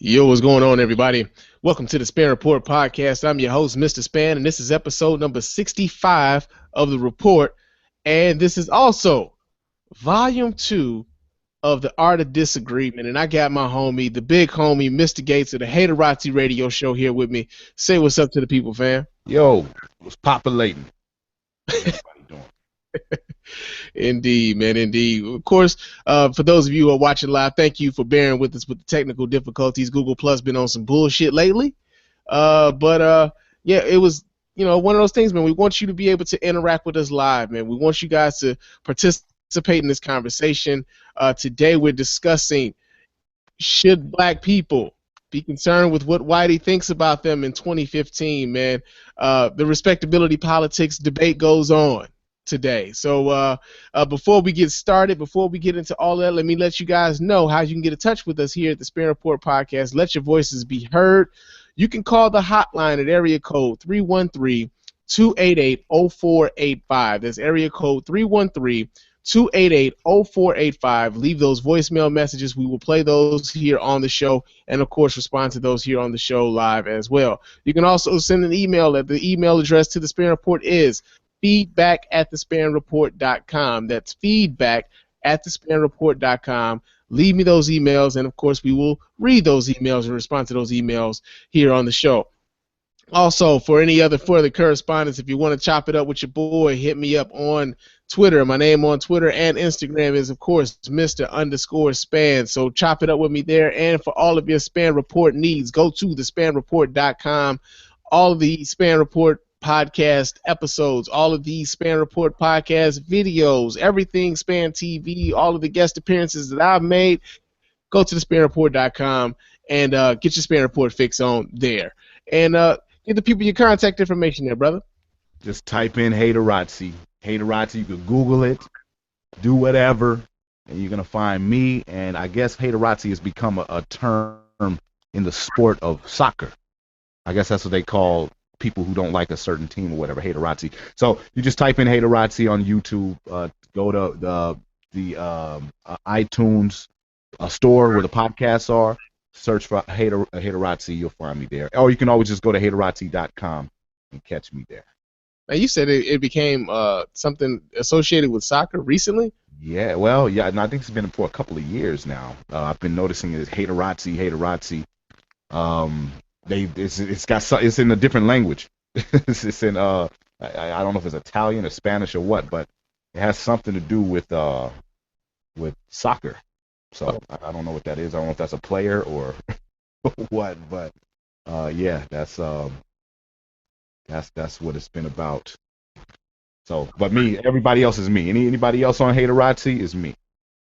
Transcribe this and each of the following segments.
Yo, what's going on, everybody? Welcome to the Spann Report podcast. I'm your host, Mr. Spann, and this is episode number 65 of the report. And this is also volume 2 of the Art of Disagreement. And I got my homie, the big homie, Mr. Gates of the Haterazzi Radio show here with me. Say what's up to the people, fam. Yo, what's populating? What's everybody doing? Indeed, man, indeed. Of course, for those of you who are watching live, thank you for bearing with us with the technical difficulties. Google Plus been on some bullshit lately. Yeah, it was, one of those things, man. We want you to be able to interact with us live, man. We want you guys to participate in this conversation. Today we're discussing, should black people be concerned with what Whitey thinks about them in 2015, man? The respectability politics debate goes on today. So before we get started, before we get into all that, let me let you guys know how you can get in touch with us here at the Spann Report podcast. Let your voices be heard. You can call the hotline at area code 313-288-0485. That's area code 313-288-0485. Leave those voicemail messages. We will play those here on the show and, of course, respond to those here on the show live as well. You can also send an email. The email address to the Spann Report is feedback@thespannreport.com. That's feedback@thespannreport.com. Leave me those emails, and of course we will read those emails and respond to those emails here on the show. Also, for any other further correspondence, if you want to chop it up with your boy, hit me up on Twitter. My name on Twitter and Instagram is, of course, Mr._Spann. So chop it up with me there. And for all of your Spann Report needs, go to thespannreport.com. All of the Spann Report podcast episodes, all of these Spann Report podcast videos, everything Spann TV, all of the guest appearances that I've made, go to thespannreport.com and get your Spann Report fix on there. And give the people your contact information there, brother. Just type in Haterazzi. Haterazzi, you can Google it, do whatever, and you're going to find me. And I guess Haterazzi has become a term in the sport of soccer. I guess that's what they call people who don't like a certain team or whatever, Haterazzi. So you just type in Haterazzi on YouTube, go to the iTunes store where the podcasts are, search for Haterazzi, you'll find me there. Or you can always just go to haterazzi.com and catch me there. Now, you said it became something associated with soccer recently? Yeah, well, yeah, and I think it's been for a couple of years now. I've been noticing it Haterazzi. It's in a different language. It's in I don't know if it's Italian or Spanish or what, but it has something to do with soccer. So I don't know what that is. I don't know if that's a player or what, but yeah, that's what it's been about. So, but me, everybody else is me. Anybody else on Haterazzi is me,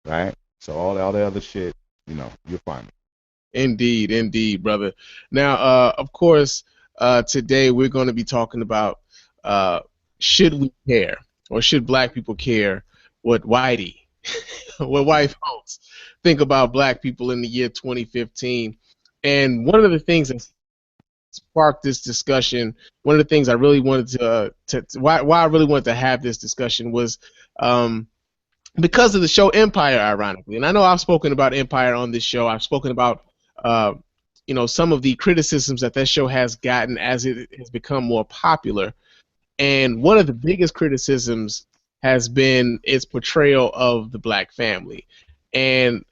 right? So all the other shit, you'll find me. Indeed, brother. Now, of course, today we're going to be talking about should we care, or should black people care what Whitey, what white folks think about black people in the year 2015. And one of the things that sparked this discussion, one of the things I really wanted why I really wanted to have this discussion was because of the show Empire, ironically. And I know I've spoken about Empire on this show. I've spoken about some of the criticisms that show has gotten as it has become more popular. And one of the biggest criticisms has been its portrayal of the black family. And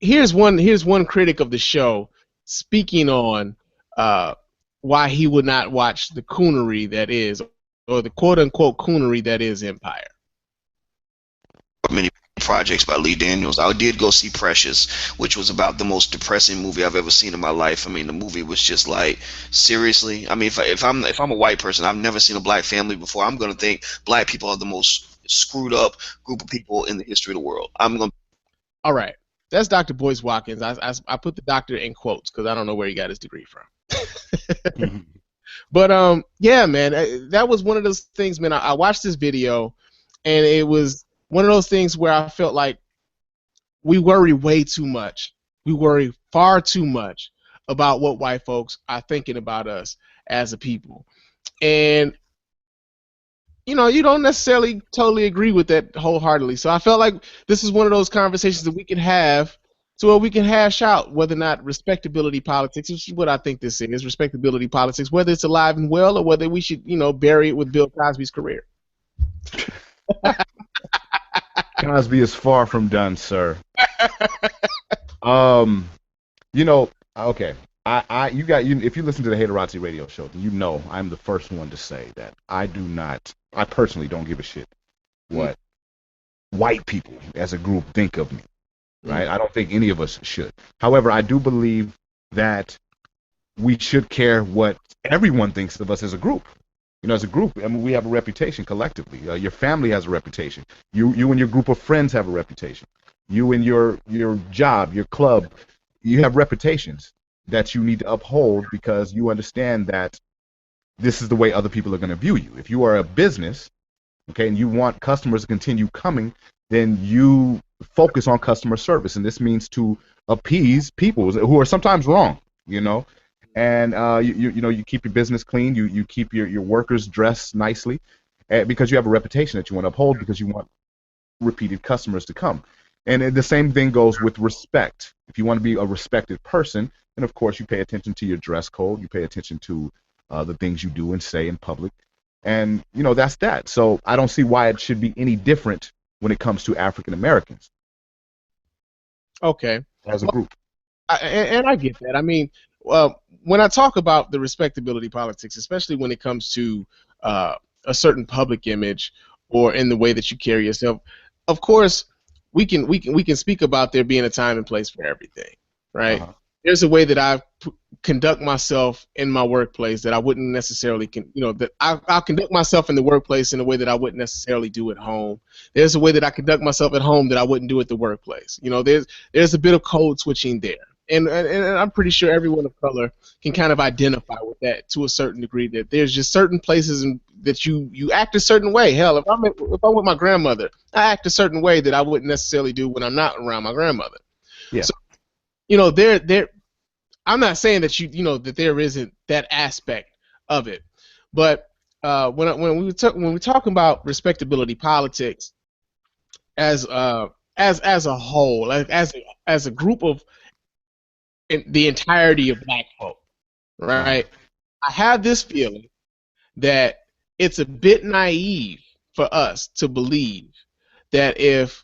here's one critic of the show speaking on why he would not watch the coonery that is, or the quote-unquote coonery that is Empire. Many projects by Lee Daniels. I did go see Precious, which was about the most depressing movie I've ever seen in my life. I mean, the movie was just like, seriously. I mean, if I'm a white person, I've never seen a black family before, I'm gonna think black people are the most screwed up group of people in the history of the world. All right, that's Dr. Boyce Watkins. I put the doctor in quotes because I don't know where he got his degree from. But yeah, man, that was one of those things, man. I watched this video, and it was one of those things where I felt like we worry way too much. We worry far too much about what white folks are thinking about us as a people. And you don't necessarily totally agree with that wholeheartedly. So I felt like this is one of those conversations that we could have to where we can hash out whether or not respectability politics, which is what I think this is, respectability politics, whether it's alive and well or whether we should, bury it with Bill Cosby's career. Cosby is far from done, sir. Okay. If you listen to the Haterazzi Radio show, then you know I'm the first one to say that I personally don't give a shit what white people as a group think of me, right? I don't think any of us should. However, I do believe that we should care what everyone thinks of us as a group. As a group, I mean, we have a reputation collectively. Your family has a reputation. You and your group of friends have a reputation. You and your job, your club, you have reputations that you need to uphold because you understand that this is the way other people are going to view you. If you are a business, okay, and you want customers to continue coming, then you focus on customer service, and this means to appease people who are sometimes wrong, and you keep your business clean, you keep your workers dressed nicely, because you have a reputation that you want to uphold because you want repeated customers to come. And the same thing goes with respect. If you want to be a respected person, then of course you pay attention to your dress code, you pay attention to the things you do and say in public, and that's that. So I don't see why it should be any different when it comes to African Americans. Okay. As a group. And I get that. I mean, when I talk about the respectability politics, especially when it comes to a certain public image or in the way that you carry yourself, of course, we can speak about there being a time and place for everything, right? Uh-huh. There's a way that I conduct myself in my workplace that I wouldn't necessarily, I'll conduct myself in the workplace in a way that I wouldn't necessarily do at home. There's a way that I conduct myself at home that I wouldn't do at the workplace. There's a bit of code switching there. And I'm pretty sure everyone of color can kind of identify with that to a certain degree, that there's just certain places that you act a certain way. Hell, if I'm with my grandmother, I act a certain way that I wouldn't necessarily do when I'm not around my grandmother. Yeah. So, I'm not saying that that there isn't that aspect of it, but when we're talking about respectability politics as a whole, as a group of the entirety of black folk, right? I have this feeling that it's a bit naive for us to believe that if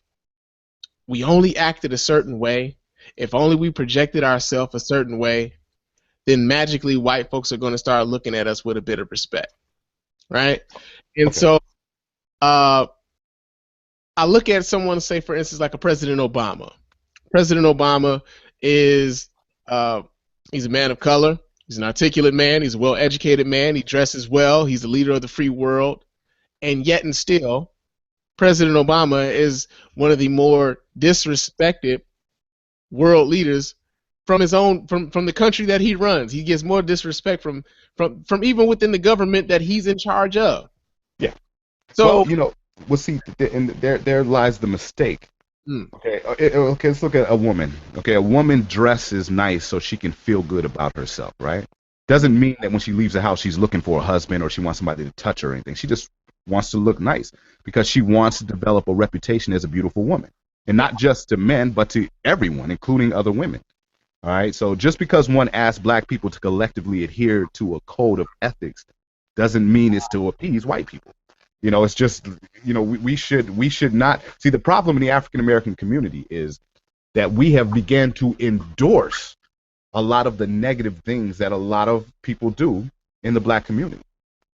we only acted a certain way, if only we projected ourselves a certain way, then magically white folks are going to start looking at us with a bit of respect, right? And so I look at someone, say, for instance, like a President Obama. President Obama is he's a man of color. He's an articulate man. He's a well-educated man. He dresses well. He's the leader of the free world. And yet and still, President Obama is one of the more disrespected world leaders from his own from the country that he runs. He gets more disrespect from even within the government that he's in charge of. Yeah. So see, there lies the mistake. Okay, let's look at a woman. Okay, a woman dresses nice so she can feel good about herself, right? Doesn't mean that when she leaves the house she's looking for a husband or she wants somebody to touch her or anything. She just wants to look nice because she wants to develop a reputation as a beautiful woman. And not just to men, but to everyone, including other women. All right, so just because one asks black people to collectively adhere to a code of ethics doesn't mean it's to appease white people. It's just, we should not see. The problem in the African American community is that we have began to endorse a lot of the negative things that a lot of people do in the black community,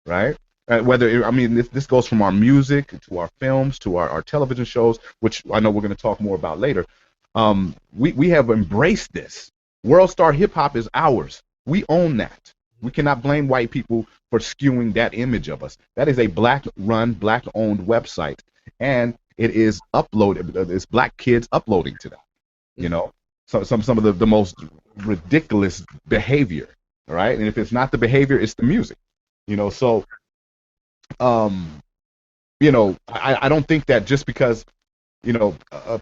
right? This goes from our music to our films to our television shows, which I know we're going to talk more about later. We have embraced this. World Star Hip Hop is ours. We own that. We cannot blame white people for skewing that image of us. That is a black-run, black-owned website, and it is uploaded. It's black kids uploading to that. So some of the most ridiculous behavior, right? And if it's not the behavior, it's the music. So I don't think that just because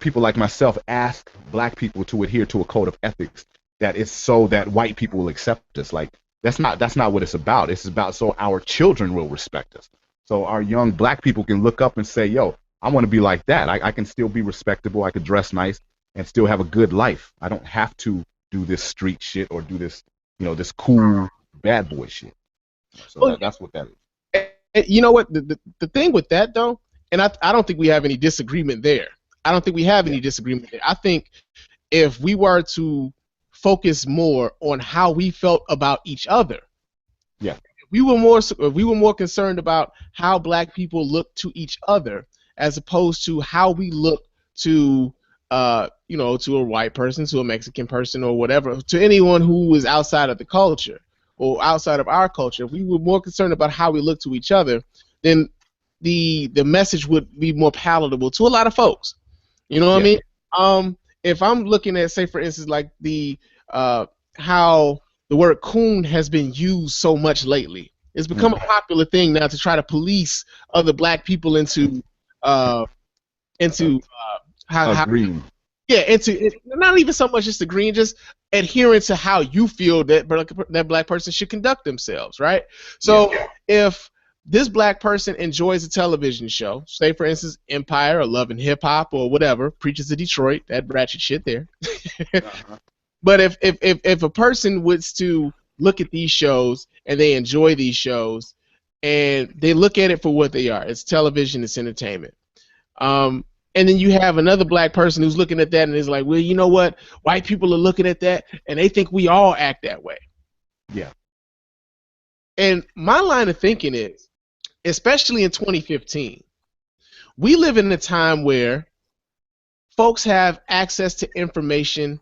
people like myself ask black people to adhere to a code of ethics that it's so that white people will accept us. Like that's not what it's about. It's about so our children will respect us. So our young black people can look up and say, yo, I want to be like that. I can still be respectable. I can dress nice and still have a good life. I don't have to do this street shit or do this, this cool bad boy shit. So Well, that's what that is. you know what? The thing with that, though, and I don't think we have any disagreement there. I don't think we have any disagreement there. I think if we were to focus more on how we felt about each other, if we were more concerned about how black people look to each other as opposed to how we look to to a white person, to a Mexican person, or whatever, to anyone who is outside of the culture or outside of our culture, if we were more concerned about how we look to each other, then the message would be more palatable to a lot of folks. You know what I mean? If I'm looking at, say, for instance, like the how the word coon has been used so much lately, it's become a popular thing now to try to police other black people into how Agreeing. Yeah, not even so much just agreeing, just adhering to how you feel that black person should conduct themselves, right? So if this black person enjoys a television show, say for instance Empire or Love and Hip Hop or whatever, Preachers of Detroit, that ratchet shit there. But if a person was to look at these shows and they enjoy these shows and they look at it for what they are, it's television, it's entertainment. And then you have another black person who's looking at that and is like, well, you know what? White people are looking at that and they think we all act that way. Yeah. And my line of thinking is, especially in 2015, we live in a time where folks have access to information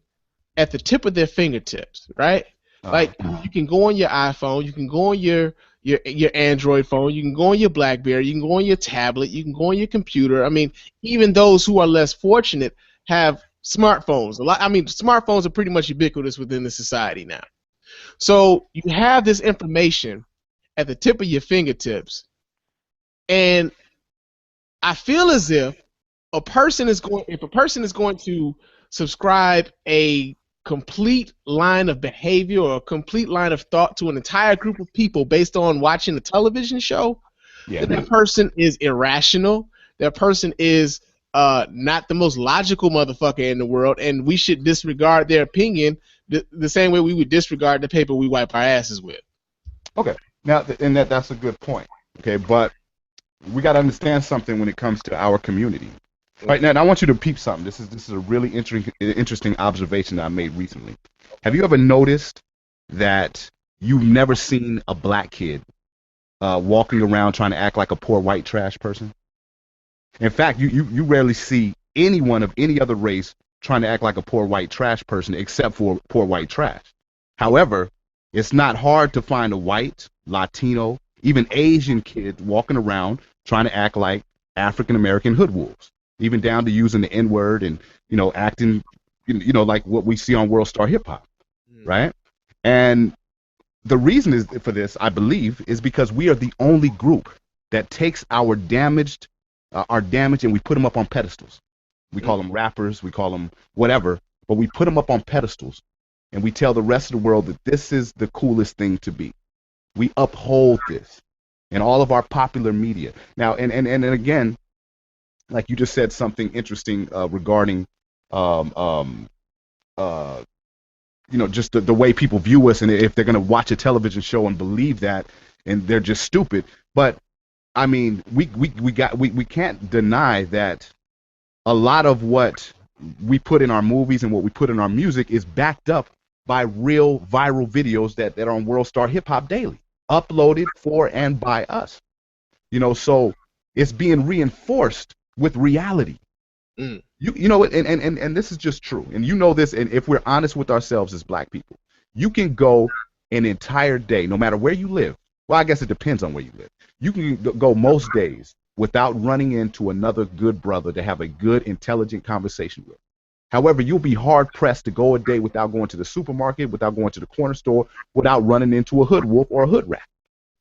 at the tip of their fingertips, right? Like you can go on your iPhone, you can go on your Android phone, you can go on your BlackBerry, you can go on your tablet, you can go on your computer. I mean, even those who are less fortunate have smartphones. Smartphones are pretty much ubiquitous within the society now. So you have this information at the tip of your fingertips, and I feel as if a person is going to subscribe a complete line of behavior or a complete line of thought to an entire group of people based on watching a television show, that person is irrational. That person is not the most logical motherfucker in the world, and we should disregard their opinion the same way we would disregard the paper we wipe our asses with. Okay. Now, and that's a good point. Okay, but we got to understand something when it comes to our community. Right now, and I want you to peep something. This is a really interesting observation that I made recently. Have you ever noticed that you've never seen a black kid walking around trying to act like a poor white trash person? In fact, you rarely see anyone of any other race trying to act like a poor white trash person except for poor white trash. However, it's not hard to find a white, Latino, even Asian kid walking around trying to act like African American hood wolves. Even down to using the N-word and, acting, like what we see on World Star Hip Hop, right? And the reason for this, I believe, is because we are the only group that takes our damage and we put them up on pedestals. We call them rappers, we call them whatever, but we put them up on pedestals and we tell the rest of the world that this is the coolest thing to be. We uphold this in all of our popular media. Now, and again, like you just said something interesting regarding, just the way people view us, and if they're going to watch a television show and believe that, and they're just stupid. But I mean, we can't deny that a lot of what we put in our movies and what we put in our music is backed up by real viral videos that are on World Star Hip Hop Daily, uploaded for and by us. So it's being reinforced with reality. And this is just true, and this, and if we're honest with ourselves as black people, you can go an entire day, no matter where you live. Well, I guess it depends on where you live. You can go most days without running into another good brother to have a good, intelligent conversation with. However, you'll be hard pressed to go a day without going to the supermarket, without going to the corner store, without running into a hood wolf or a hood rat.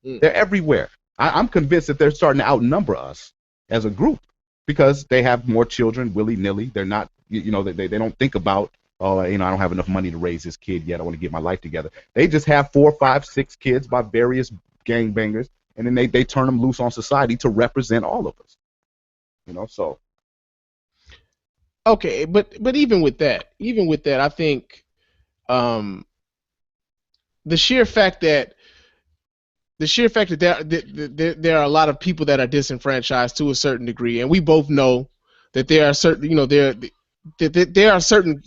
They're everywhere. I'm convinced that they're starting to outnumber us as a group, because they have more children willy-nilly. They're not, they don't think about, I don't have enough money to raise this kid yet. I want to get my life together. They just have 4, 5, 6 kids by various gangbangers, and then they turn them loose on society to represent all of us. So. Okay, but even with that, I think um, the sheer fact that there are a lot of people that are disenfranchised to a certain degree, and we both know that there are certain, there are certain.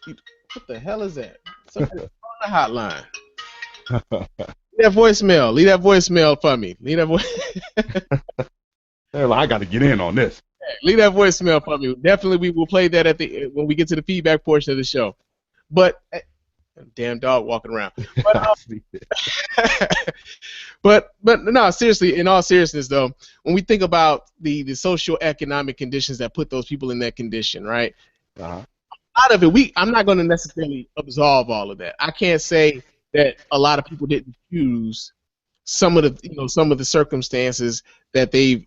What the hell is that? Somebody on the hotline. Leave that voicemail for me. I got to get in on this. Leave that voicemail for me. Definitely, we will play that when we get to the feedback portion of the show. But damn dog walking around. But no, seriously. In all seriousness, though, when we think about the social economic conditions that put those people in that condition, right? Out of it, I'm not going to necessarily absolve all of that. I can't say that a lot of people didn't choose some of the circumstances that they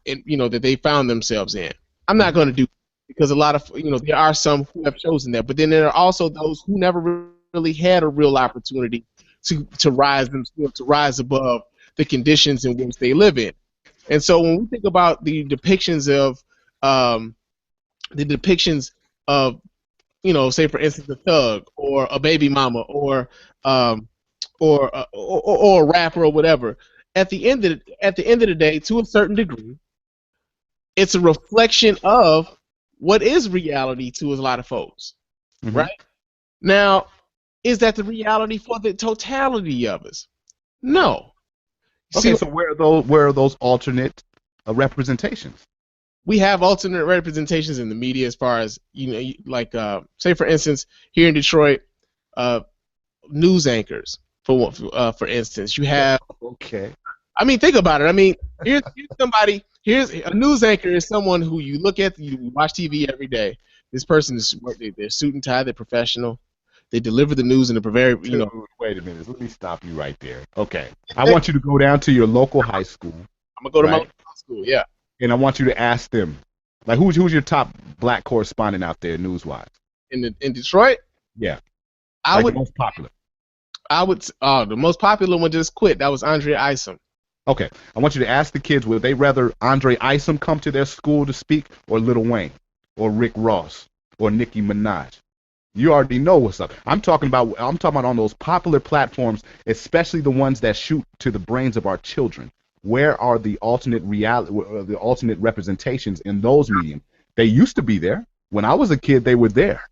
found themselves in. I'm not going to do, because a lot of there are some who have chosen that, but then there are also those who never really had a real opportunity to rise above the conditions in which they live in. And so when we think about the depictions of say for instance a thug or a baby mama or a rapper or whatever, at the end of the day, to a certain degree, it's a reflection of what is reality to a lot of folks, right? Now, is that the reality for the totality of us? No. Okay, so where are those alternate representations? We have alternate representations in the media, as far as say for instance here in Detroit, news anchors. For instance, you have. Okay. I mean, think about it. I mean, here's a news anchor is someone who you look at, you watch TV every day. This person they're suit and tie, they're professional. They deliver the news in a very, Wait a minute. Let me stop you right there. Okay. I want you to go down to your local high school. I'm gonna go to my local high school. Yeah. And I want you to ask them, like, who's your top black correspondent out there, news-wise? In Detroit? Yeah. The most popular. The most popular one just quit. That was Andre Isom. Okay. I want you to ask the kids, would they rather Andre Isom come to their school to speak, or Lil Wayne, or Rick Ross, or Nicki Minaj? You already know what's up. I'm talking about on those popular platforms, especially the ones that shoot to the brains of our children. Where are the alternate representations in those mediums? They used to be there. When I was a kid, they were there.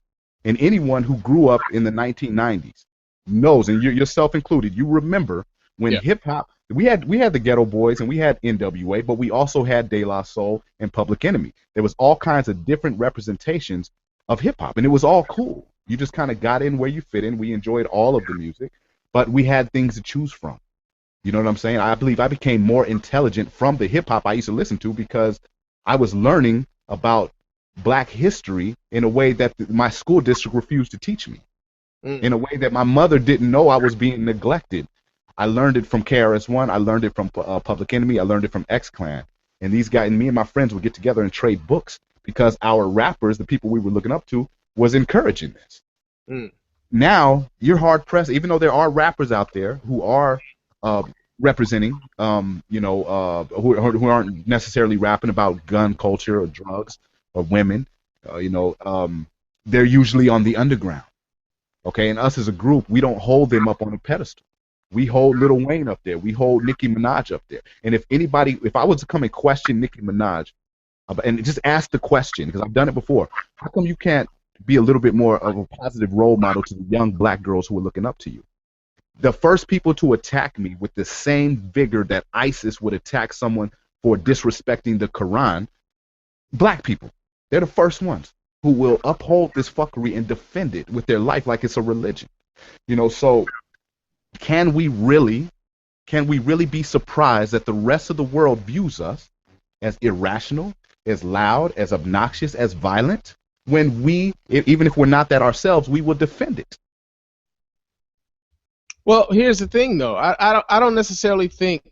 And anyone who grew up in the 1990s knows, and yourself included, you remember when hip hop. We had the Ghetto Boys and we had NWA, but we also had De La Soul and Public Enemy. There was all kinds of different representations of hip hop, and it was all cool. You just kind of got in where you fit in. We enjoyed all of the music, but we had things to choose from. You know what I'm saying? I believe I became more intelligent from the hip hop I used to listen to, because I was learning about black history in a way that my school district refused to teach me, in a way that my mother didn't know I was being neglected. I learned it from KRS-One. I learned it from Public Enemy. I learned it from X-Clan. And these guys, and me and my friends would get together and trade books, because our rappers, the people we were looking up to, was encouraging this. Now, you're hard-pressed, even though there are rappers out there who are representing, who aren't necessarily rapping about gun culture or drugs or women, they're usually on the underground. Okay, and us as a group, we don't hold them up on a pedestal. We hold Lil Wayne up there. We hold Nicki Minaj up there. And if I was to come and question Nicki Minaj, and just ask the question, because I've done it before, how come you can't be a little bit more of a positive role model to the young black girls who are looking up to you? The first people to attack me with the same vigor that ISIS would attack someone for disrespecting the Quran, black people. They're the first ones who will uphold this fuckery and defend it with their life like it's a religion. So can we really be surprised that the rest of the world views us as irrational, as loud, as obnoxious, as violent, when we, even if we're not that ourselves, we will defend it? Well, here's the thing, though. I don't necessarily think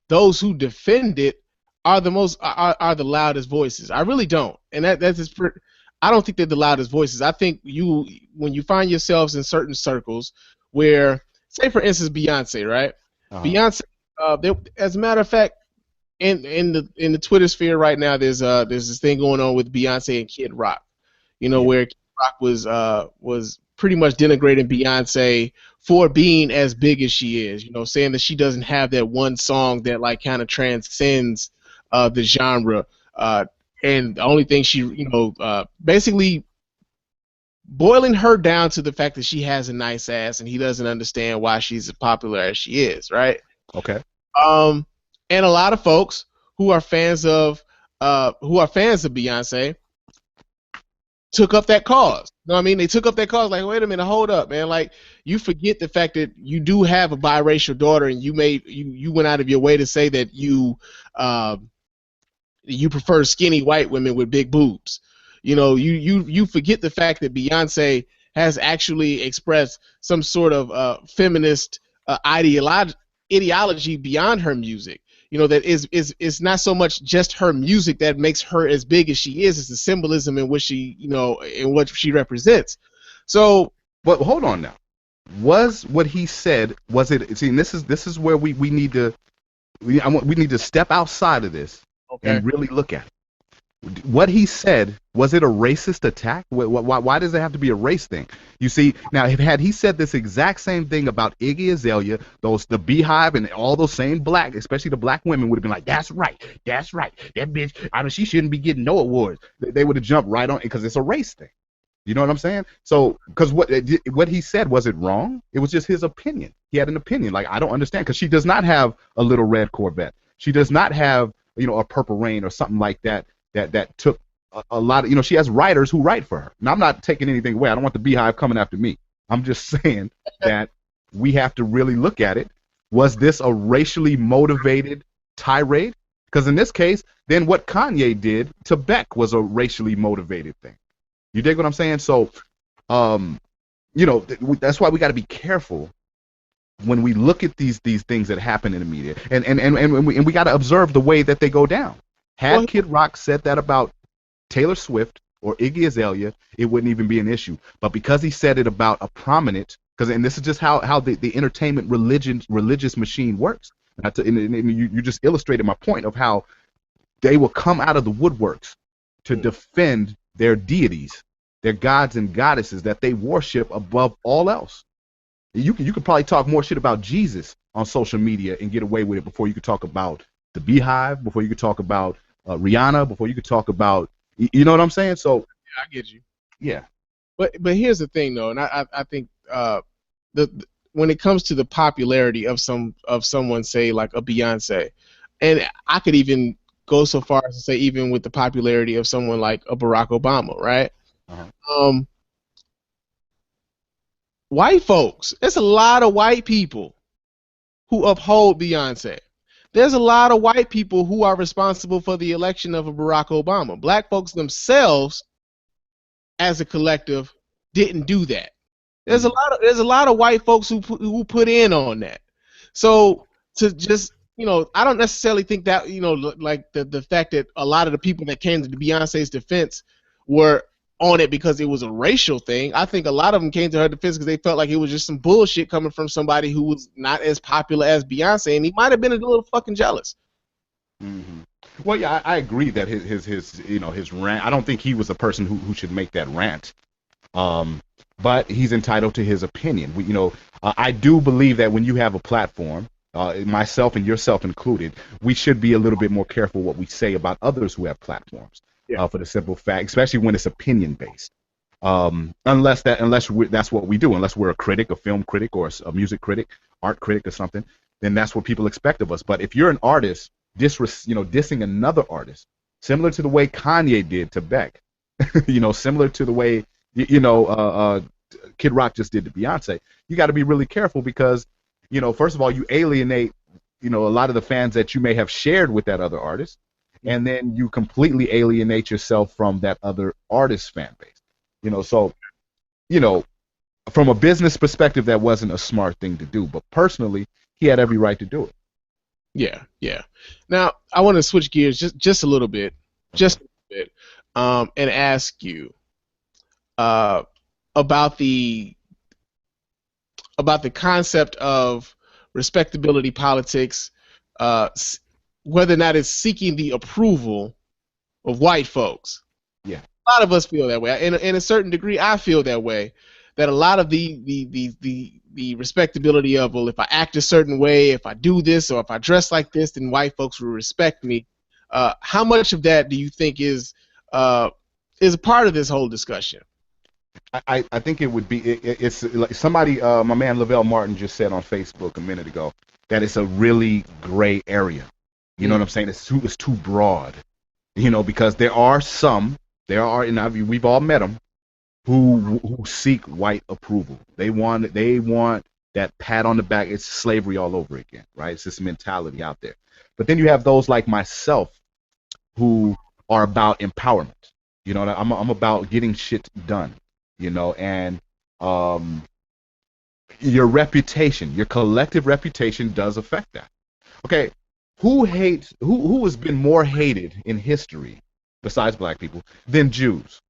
those who defend it are the loudest voices. I really don't, and I don't think they're the loudest voices. I think when you find yourselves in certain circles where, say for instance, Beyonce, right? Beyonce, as a matter of fact, in the Twitter sphere right now, there's this thing going on with Beyonce and Kid Rock. You know, Yeah. where Kid Rock was pretty much denigrating Beyonce for being as big as she is. You know, saying that she doesn't have that one song that like kind of transcends the genre. And the only thing she, basically boiling her down to the fact that she has a nice ass and he doesn't understand why she's as popular as she is, right? Okay. Um, and a lot of folks who are fans of Beyonce took up that cause. You know what I mean? They took up that cause. Like, wait a minute, hold up, man. Like, you forget the fact that you do have a biracial daughter, and you went out of your way to say that you prefer skinny white women with big boobs. You know, you forget the fact that Beyonce has actually expressed some sort of feminist ideology beyond her music. You know, that is not so much just her music that makes her as big as she is. It's the symbolism in which she, in what she represents. So, but hold on now. Was what he said? Was it? See, and this is where we need to we need to step outside of this and really look at it. What he said, was it a racist attack? Why does it have to be a race thing? You see, now had he said this exact same thing about Iggy Azalea, the Beehive, and all those same black, especially the black women, would have been like, that's right, that bitch, she shouldn't be getting no awards. They would have jumped right on it because it's a race thing. You know what I'm saying? So, because what he said, was it wrong? It was just his opinion. He had an opinion. Like, I don't understand, because she does not have a little red Corvette. She does not have, a Purple Rain or something like that. That took a lot of, she has writers who write for her. Now, I'm not taking anything away. I don't want the Beehive coming after me. I'm just saying that we have to really look at it. Was this a racially motivated tirade? Because in this case, then what Kanye did to Beck was a racially motivated thing. You dig what I'm saying? So, that's why we got to be careful when we look at these things that happen in the media, and we got to observe the way that they go down. Had Kid Rock said that about Taylor Swift or Iggy Azalea, it wouldn't even be an issue. But because he said it about a prominent, and this is just how the entertainment religious machine works. And you just illustrated my point of how they will come out of the woodworks to defend their deities, their gods and goddesses that they worship above all else. You could probably talk more shit about Jesus on social media and get away with it before you could talk about the Beehive, before you could talk about Rihanna, before you could talk about, you know what I'm saying? So yeah, I get you. Yeah. But here's the thing, though, and I think when it comes to the popularity of someone, say like a Beyonce, and I could even go so far as to say even with the popularity of someone like a Barack Obama, right? Uh-huh. White folks, there's a lot of white people who uphold Beyonce. There's a lot of white people who are responsible for the election of a Barack Obama. Black folks themselves, as a collective, didn't do that. There's a lot of white folks who put in on that. So to just, I don't necessarily think that, like the fact that a lot of the people that came to Beyonce's defense were on it because it was a racial thing. I think a lot of them came to her defense because they felt like it was just some bullshit coming from somebody who was not as popular as Beyonce, and he might have been a little fucking jealous. Mm-hmm. Well, yeah, I agree that his rant. I don't think he was the person who should make that rant. But he's entitled to his opinion. I do believe that when you have a platform, myself and yourself included, we should be a little bit more careful what we say about others who have platforms. Yeah. For the simple fact, especially when it's opinion based. Unless that's what we do. Unless we're a critic, a film critic, or a music critic, art critic, or something, then that's what people expect of us. But if you're an artist, dissing another artist, similar to the way Kanye did to Beck, similar to the way Kid Rock just did to Beyonce, you got to be really careful because, first of all, you alienate, a lot of the fans that you may have shared with that other artist. And then you completely alienate yourself from that other artist's fan base. So, from a business perspective, that wasn't a smart thing to do. But personally, he had every right to do it. Yeah. Now, I want to switch gears just a little bit, and ask you about the concept of respectability politics, whether or not it's seeking the approval of white folks. Yeah. lot of us feel that way. In a certain degree, I feel that way. That a lot of the respectability of, well, if I act a certain way, if I do this, or if I dress like this, then white folks will respect me. How much of that do you think is a part of this whole discussion? I think it would be it's like somebody my man Lavelle Martin just said on Facebook a minute ago that it's a really gray area. You know what I'm saying? It's too broad. You know, because there are, and we've all met them, who seek white approval. They want that pat on the back. It's slavery all over again, right? It's this mentality out there. But then you have those like myself who are about empowerment. You know, I'm about getting shit done. You know, and your reputation, your collective reputation does affect that. Okay, who has been more hated in history besides black people than Jews?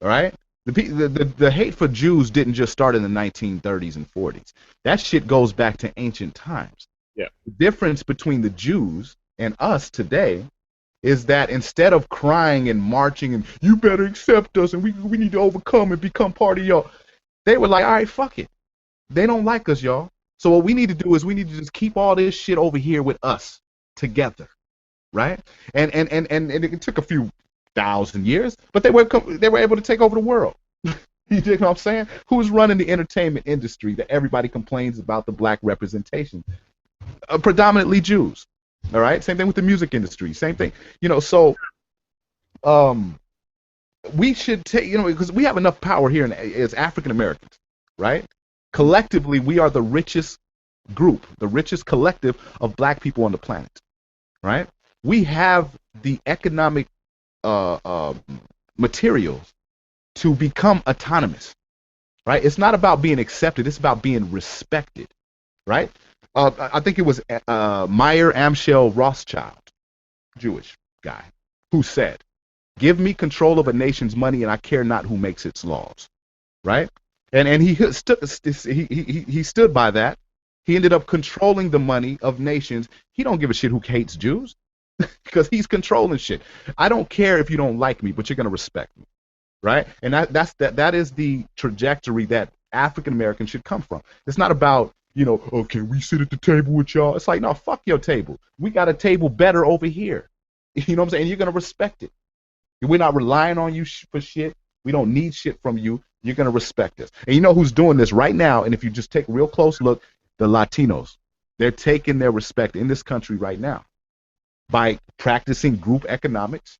All right? The hate for Jews didn't just start in the 1930s and 40s. That shit goes back to ancient times. Yeah. The difference between the Jews and us today is that instead of crying and marching and you better accept us and we need to overcome and become part of y'all, they were like, all right, fuck it. They don't like us, y'all. So what we need to do is we need to just keep all this shit over here with us together, right? And it took a few thousand years, but they were able to take over the world. You dig what I'm saying? Who's running the entertainment industry that everybody complains about the black representation? Predominantly Jews. All right, same thing with the music industry. Same thing, you know. So, we should take, you know, because we have enough power here as African Americans, right? Collectively, we are the richest group, the richest collective of black people on the planet, right? We have the economic materials to become autonomous, right? It's not about being accepted; it's about being respected, right? I think it was Meyer Amschel Rothschild, Jewish guy, who said, "Give me control of a nation's money, and I care not who makes its laws." Right? And he stood by that. He ended up controlling the money of nations. He don't give a shit who hates Jews because he's controlling shit. I don't care if you don't like me, but you're gonna respect me, right? And that is the trajectory that African Americans should come from. It's not about, you know, oh, can we sit at the table with y'all? It's like, no, fuck your table. We got a table better over here. You know what I'm saying? And you're going to respect it. We're not relying on you for shit. We don't need shit from you. You're going to respect us. And you know who's doing this right now? And if you just take a real close look, the Latinos. They're taking their respect in this country right now by practicing group economics,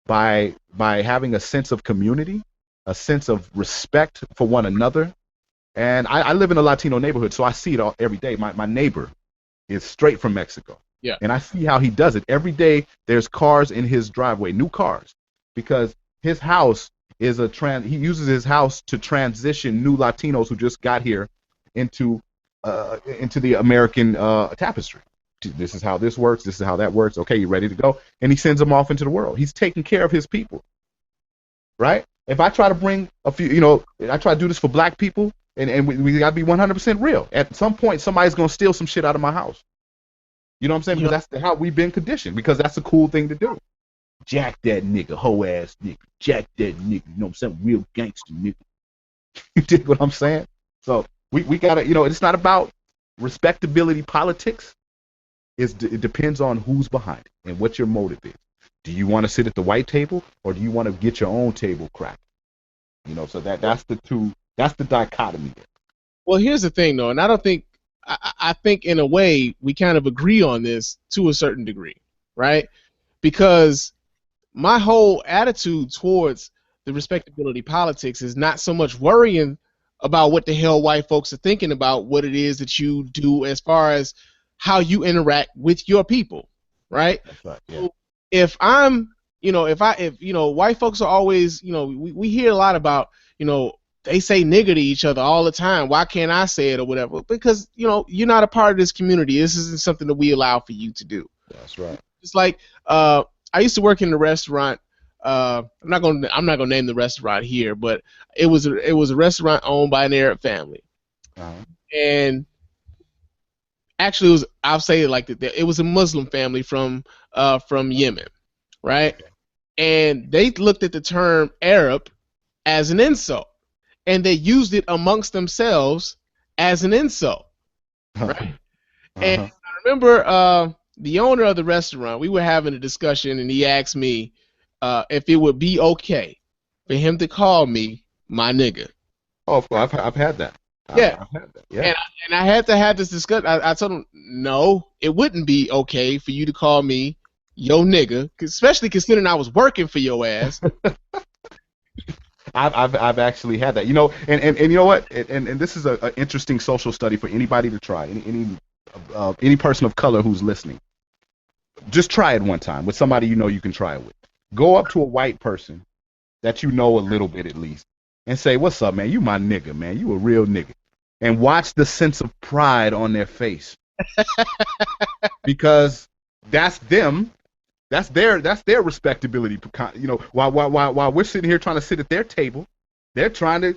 by having a sense of community, a sense of respect for one another. And I live in a Latino neighborhood, so I see it all every day. My neighbor is straight from Mexico. Yeah. And I see how he does it. Every day there's cars in his driveway, new cars, because his house is he uses his house to transition new Latinos who just got here into the American tapestry. This is how this works. This is how that works. Okay, you ready to go? And he sends them off into the world. He's taking care of his people, right? If I try to bring a few, you know, I try to do this for black people, and we got to be 100% real. At some point, somebody's going to steal some shit out of my house. You know what I'm saying? Because that's how we've been conditioned, because that's a cool thing to do. Jack that nigga, hoe ass nigga. Jack that nigga, you know what I'm saying? Real gangster nigga. You dig what I'm saying? So we got to, you know, it's not about respectability politics. It depends on who's behind it and what your motive is. Do you want to sit at the white table, or do you want to get your own table cracked? You know, so that's the dichotomy there. Well, here's the thing, though, and I don't think, I think in a way we kind of agree on this to a certain degree, right? Because my whole attitude towards the respectability politics is not so much worrying about what the hell white folks are thinking about what it is that you do as far as how you interact with your people, right? That's right, yeah. So if I'm, you know, if white folks are always, you know, we hear a lot about, you know, they say nigger to each other all the time. Why can't I say it or whatever? Because, you know, you're not a part of this community. This isn't something that we allow for you to do. That's right. It's like I used to work in a restaurant. I'm not gonna name the restaurant here, but it was a restaurant owned by an Arab family, and actually I'll say it like that. It was a Muslim family from Yemen, right? and they looked at the term Arab as an insult, and they used it amongst themselves as an insult, right? And Uh-huh. I remember the owner of the restaurant, we were having a discussion, and he asked me if it would be okay for him to call me my nigga. Oh, of course, I've had that. Yeah. I've had that. Yeah. And I had to have this discussion. I told him, no, it wouldn't be okay for you to call me yo nigga, especially considering I was working for your ass. I've actually had that. You know, and you know what? And this is an interesting social study for anybody to try. Any person of color who's listening. Just try it one time with somebody you know you can try it with. Go up to a white person that you know a little bit at least and say, "What's up, man? You my nigga, man. You a real nigga." And watch the sense of pride on their face. Because that's them. That's their respectability. You know, while we're sitting here trying to sit at their table, they're trying to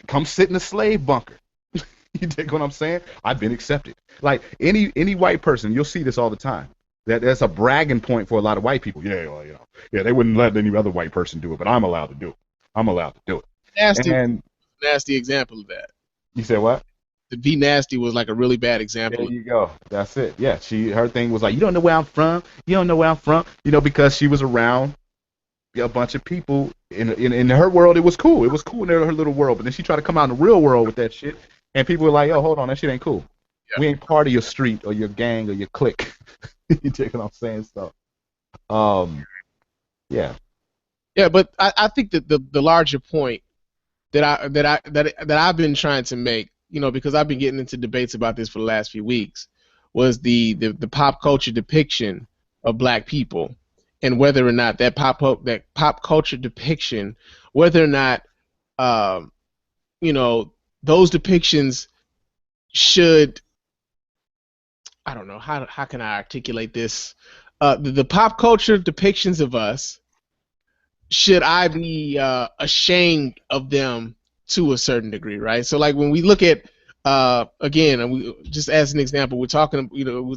come sit in a slave bunker. You dig what I'm saying? I've been accepted. Like any white person, you'll see this all the time. That's a bragging point for a lot of white people. Yeah, well, you know, yeah, they wouldn't let any other white person do it, but I'm allowed to do it. I'm allowed to do it. Nasty example of that. You said what? The Be Nasty was like a really bad example. There you go. That's it. Yeah, her thing was like, you don't know where I'm from. You don't know where I'm from. You know, because she was around a bunch of people in her world. It was cool. It was cool in her little world. But then she tried to come out in the real world with that shit, and people were like, yo, hold on, that shit ain't cool. Yeah. We ain't part of your street or your gang or your clique. You take what I'm saying? So, yeah. Yeah, but I think that the larger point that I've been trying to make, you know, because I've been getting into debates about this for the last few weeks, was the pop culture depiction of black people, and whether or not that pop culture depiction, whether or not you know, those depictions should, I don't know, how can I articulate this? The pop culture depictions of us, should I be ashamed of them to a certain degree, right? So like when we look at again, and we just as an example, we're talking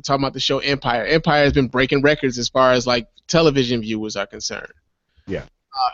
about the show Empire. Empire has been breaking records as far as like television viewers are concerned. Yeah.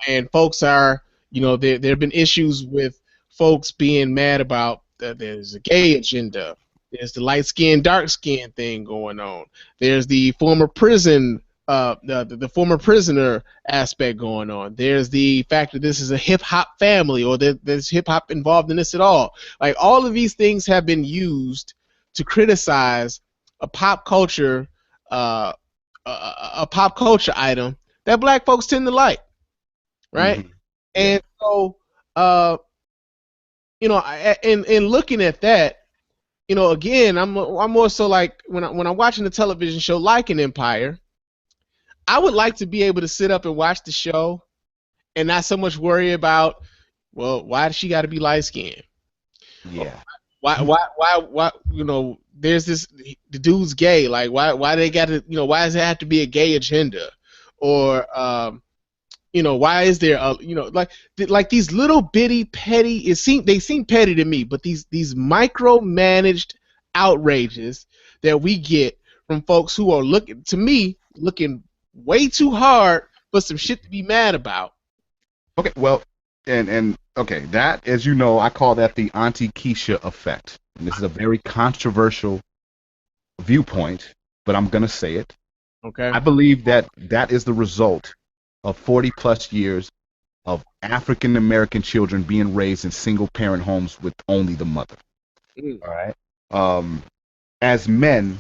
And folks are, you know, there have been issues with folks being mad about there's a gay agenda. There's the light skin, dark skin thing going on. There's the former prison, the former prisoner aspect going on. There's the fact that this is a hip hop family, or that there's hip hop involved in this at all. Like all of these things have been used to criticize a pop culture, a pop culture item that black folks tend to like, right? Mm-hmm. And so, you know, in looking at that, you know, again, I'm more so like when I'm watching a television show like an Empire, I would like to be able to sit up and watch the show and not so much worry about, well, why does she got to be light skinned? Yeah. Why? You know, there's this, the dude's gay. Like, why they got to, you know, why does it have to be a gay agenda? Or, you know, why is there a, you know, like these little bitty petty, they seem petty to me, but these micromanaged outrages that we get from folks who are looking way too hard for some shit to be mad about. Okay, well, and okay, that, as you know, I call that the Auntie Keisha effect. And this is a very controversial viewpoint, but I'm gonna say it. Okay. I believe that is the result of 40 plus years of African American children being raised in single parent homes with only the mother. All right. As men,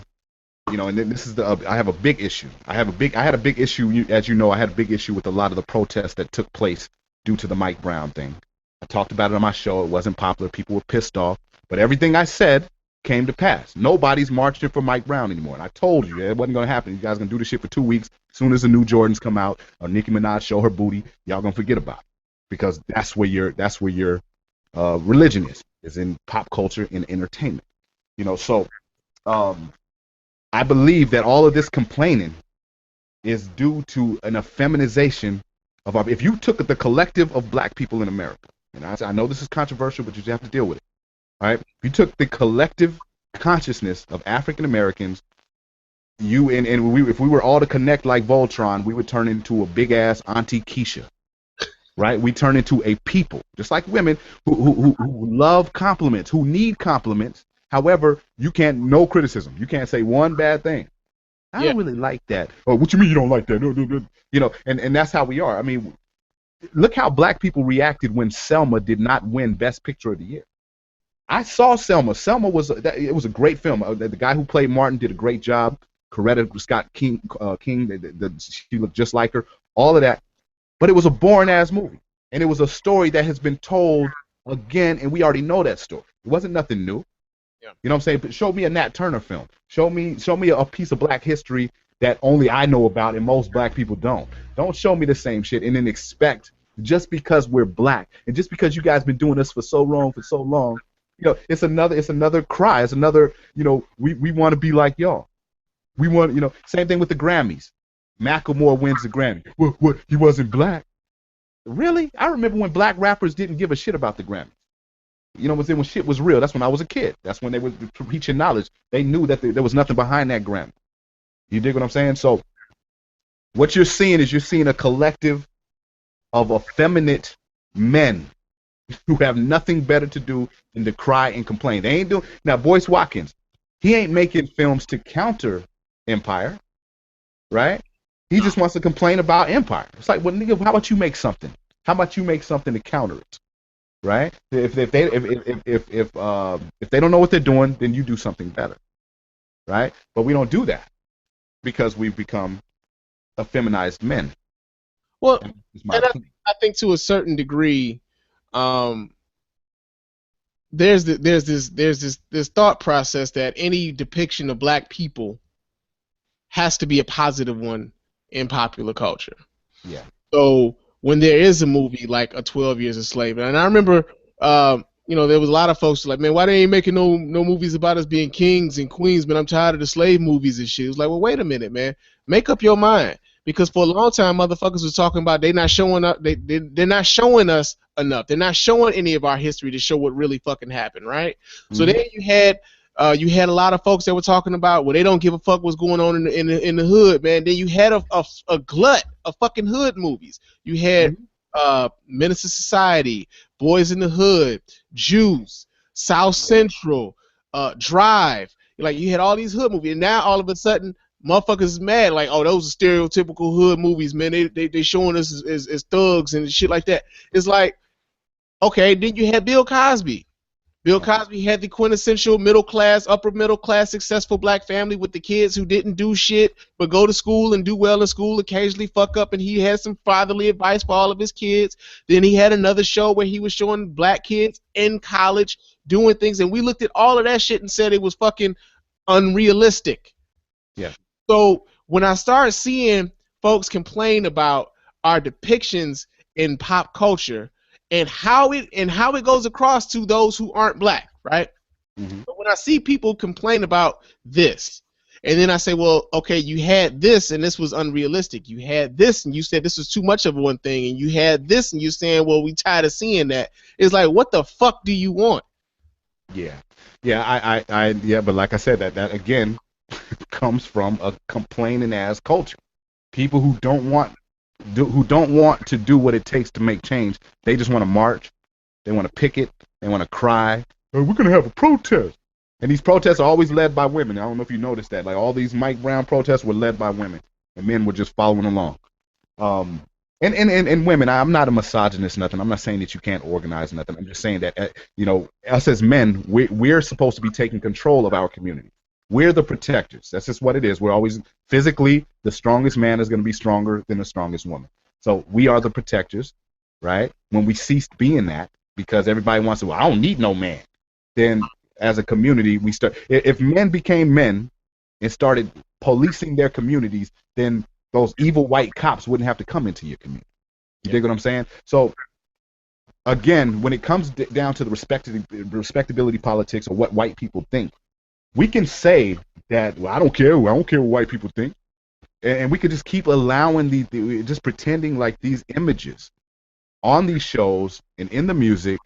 you know, and then this is I have a big issue. I had a big issue, as you know, I had a big issue with a lot of the protests that took place due to the Mike Brown thing. I talked about it on my show. It wasn't popular. People were pissed off, but everything I said came to pass. Nobody's marching for Mike Brown anymore. And I told you it wasn't going to happen. You guys are going to do this shit for 2 weeks. As soon as the new Jordans come out or Nicki Minaj show her booty, y'all going to forget about it, because that's where your religion is in pop culture and entertainment. You know, so I believe that all of this complaining is due to an effeminization of our. If you took the collective of black people in America, and I know this is controversial, but you just have to deal with it. All right? If you took the collective consciousness of African Americans if we were all to connect like Voltron, we would turn into a big ass Auntie Keisha, right? We turn into a people, just like women who love compliments, who need compliments. However, you can't, no criticism. You can't say one bad thing. I Yeah. don't really like that. Oh, what you mean you don't like that? No, no, no. You know, and that's how we are. I mean, look how black people reacted when Selma did not win Best Picture of the Year. I saw Selma. Selma it was a great film. The guy who played Martin did a great job. Coretta Scott King, she looked just like her. All of that, but it was a boring ass movie, and it was a story that has been told again, and we already know that story. It wasn't nothing new. Yeah. You know what I'm saying? But show me a Nat Turner film. Show me a piece of black history that only I know about and most black people don't. Don't show me the same shit and then expect just because we're black and just because you guys been doing this for so long, you know, it's another cry. It's another, you know, we want to be like y'all. We want, you know, same thing with the Grammys. Macklemore wins the Grammy. What? He wasn't black. Really? I remember when black rappers didn't give a shit about the Grammys. You know, when shit was real. That's when I was a kid. That's when they were preaching knowledge. They knew that there was nothing behind that Grammy. You dig what I'm saying? So what you're seeing a collective of effeminate men who have nothing better to do than to cry and complain. They ain't doing now. Boyce Watkins, he ain't making films to counter Empire, right? He just wants to complain about Empire. It's like, well, nigga, how about you make something? How about you make something to counter it, right? If they don't know what they're doing, then you do something better, right? But we don't do that because we've become effeminized men. Well, and I think to a certain degree, there's this thought process that any depiction of black people has to be a positive one in popular culture. Yeah. So when there is a movie like a 12 Years a Slave, and I remember, you know, there was a lot of folks like, man, why they ain't making no movies about us being kings and queens? Man, I'm tired of the slave movies and shit. It was like, well, wait a minute, man, make up your mind. Because for a long time, motherfuckers was talking about they're not showing up. They're not showing us enough. They're not showing any of our history to show what really fucking happened, right? Mm-hmm. So then you had a lot of folks that were talking about, well, they don't give a fuck what's going on in the hood, man. Then you had a glut of fucking hood movies. You had Menace to Society, Boys in the Hood, Juice, South Central, Drive. Like you had all these hood movies, and now all of a sudden, motherfuckers is mad, like, oh, those are stereotypical hood movies, man. They showing us as thugs and shit like that. It's like, okay, then you had Bill Cosby. Bill Cosby had the quintessential middle class, upper middle class, successful black family with the kids who didn't do shit but go to school and do well in school, occasionally fuck up, and he had some fatherly advice for all of his kids. Then he had another show where he was showing black kids in college doing things, and we looked at all of that shit and said it was fucking unrealistic. Yeah. So when I started seeing folks complain about our depictions in pop culture and how it goes across to those who aren't black, right? Mm-hmm. But when I see people complain about this, and then I say, well, okay, you had this and this was unrealistic. You had this and you said this was too much of one thing, and you had this and you're saying, well, we tired of seeing that. It's like, what the fuck do you want? Yeah, but like I said, that again comes from a complaining ass culture. People who don't want to do what it takes to make change. They just want to march. They want to picket. They want to cry. Oh, we're gonna have a protest. And these protests are always led by women. I don't know if you noticed that. Like all these Mike Brown protests were led by women, and men were just following along. And women. I'm not a misogynist, nothing. I'm not saying that you can't organize nothing. I'm just saying that you know, us as men, we're supposed to be taking control of our community. We're the protectors. That's just what it is. We're always physically, the strongest man is going to be stronger than the strongest woman. So we are the protectors, right? When we cease being that, because everybody wants to, well, I don't need no man. Then as a community, we start, if men became men and started policing their communities, then those evil white cops wouldn't have to come into your community. You dig what I'm saying? So again, when it comes down to the respectability politics or what white people think, we can say that, well, I don't care what white people think, and we could just keep allowing just pretending like these images on these shows and in the music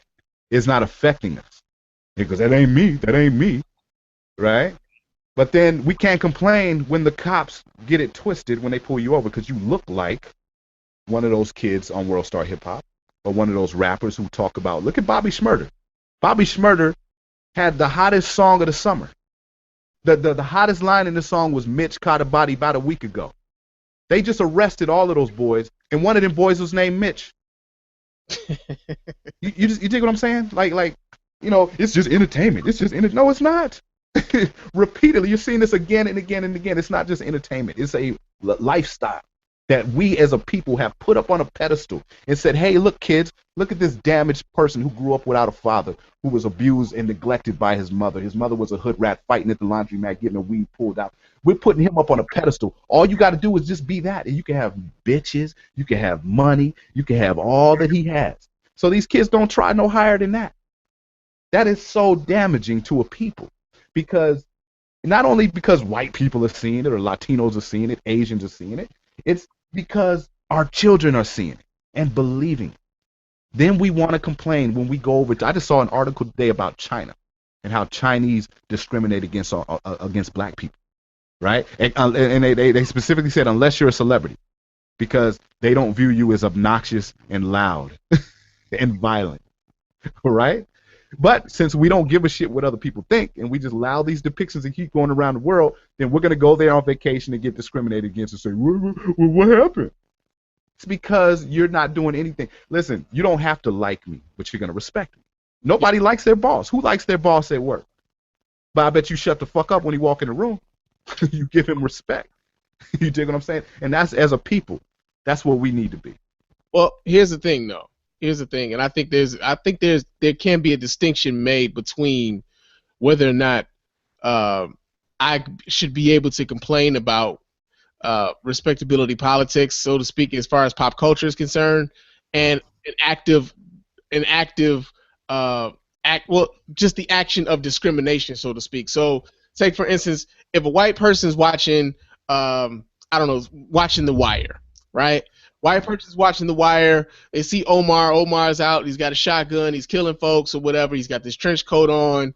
is not affecting us, because that ain't me, right? But then we can't complain when the cops get it twisted when they pull you over because you look like one of those kids on World Star Hip Hop or one of those rappers who talk about, look at Bobby Shmurda. Bobby Shmurda had the hottest song of the summer. The hottest line in the song was Mitch caught a body about a week ago. They just arrested all of those boys, and one of them boys was named Mitch. you dig what I'm saying? Like, it's just entertainment. It's just no, it's not. Repeatedly, you're seeing this again and again and again. It's not just entertainment. It's a lifestyle that we as a people have put up on a pedestal and said, hey, look, kids, look at this damaged person who grew up without a father, who was abused and neglected by his mother. His mother was a hood rat fighting at the laundromat, getting a weed pulled out. We're putting him up on a pedestal. All you got to do is just be that, and you can have bitches, you can have money, you can have all that he has. So these kids don't try no higher than that. That is so damaging to a people, because not only because white people are seeing it or Latinos are seeing it, Asians are seeing it, it's because our children are seeing it and believing it. Then we want to complain when we go over to, I just saw an article today about China and how Chinese discriminate against black people, right? And they specifically said unless you're a celebrity, because they don't view you as obnoxious and loud and violent, right? But since we don't give a shit what other people think and we just allow these depictions to keep going around the world, then we're going to go there on vacation and get discriminated against and say, what happened? It's because you're not doing anything. Listen, you don't have to like me, but you're going to respect me. Nobody likes their boss. Who likes their boss at work? But I bet you shut the fuck up when he walk in the room. You give him respect. You dig what I'm saying? And that's, as a people, that's what we need to be. Well, here's the thing, though. Here's the thing, and I think there can be a distinction made between whether or not I should be able to complain about respectability politics, so to speak, as far as pop culture is concerned, and just the action of discrimination, so to speak. So, take for instance, if a white person's watching, watching The Wire, right? White person's watching The Wire. They see Omar. Omar's out. He's got a shotgun. He's killing folks or whatever. He's got this trench coat on.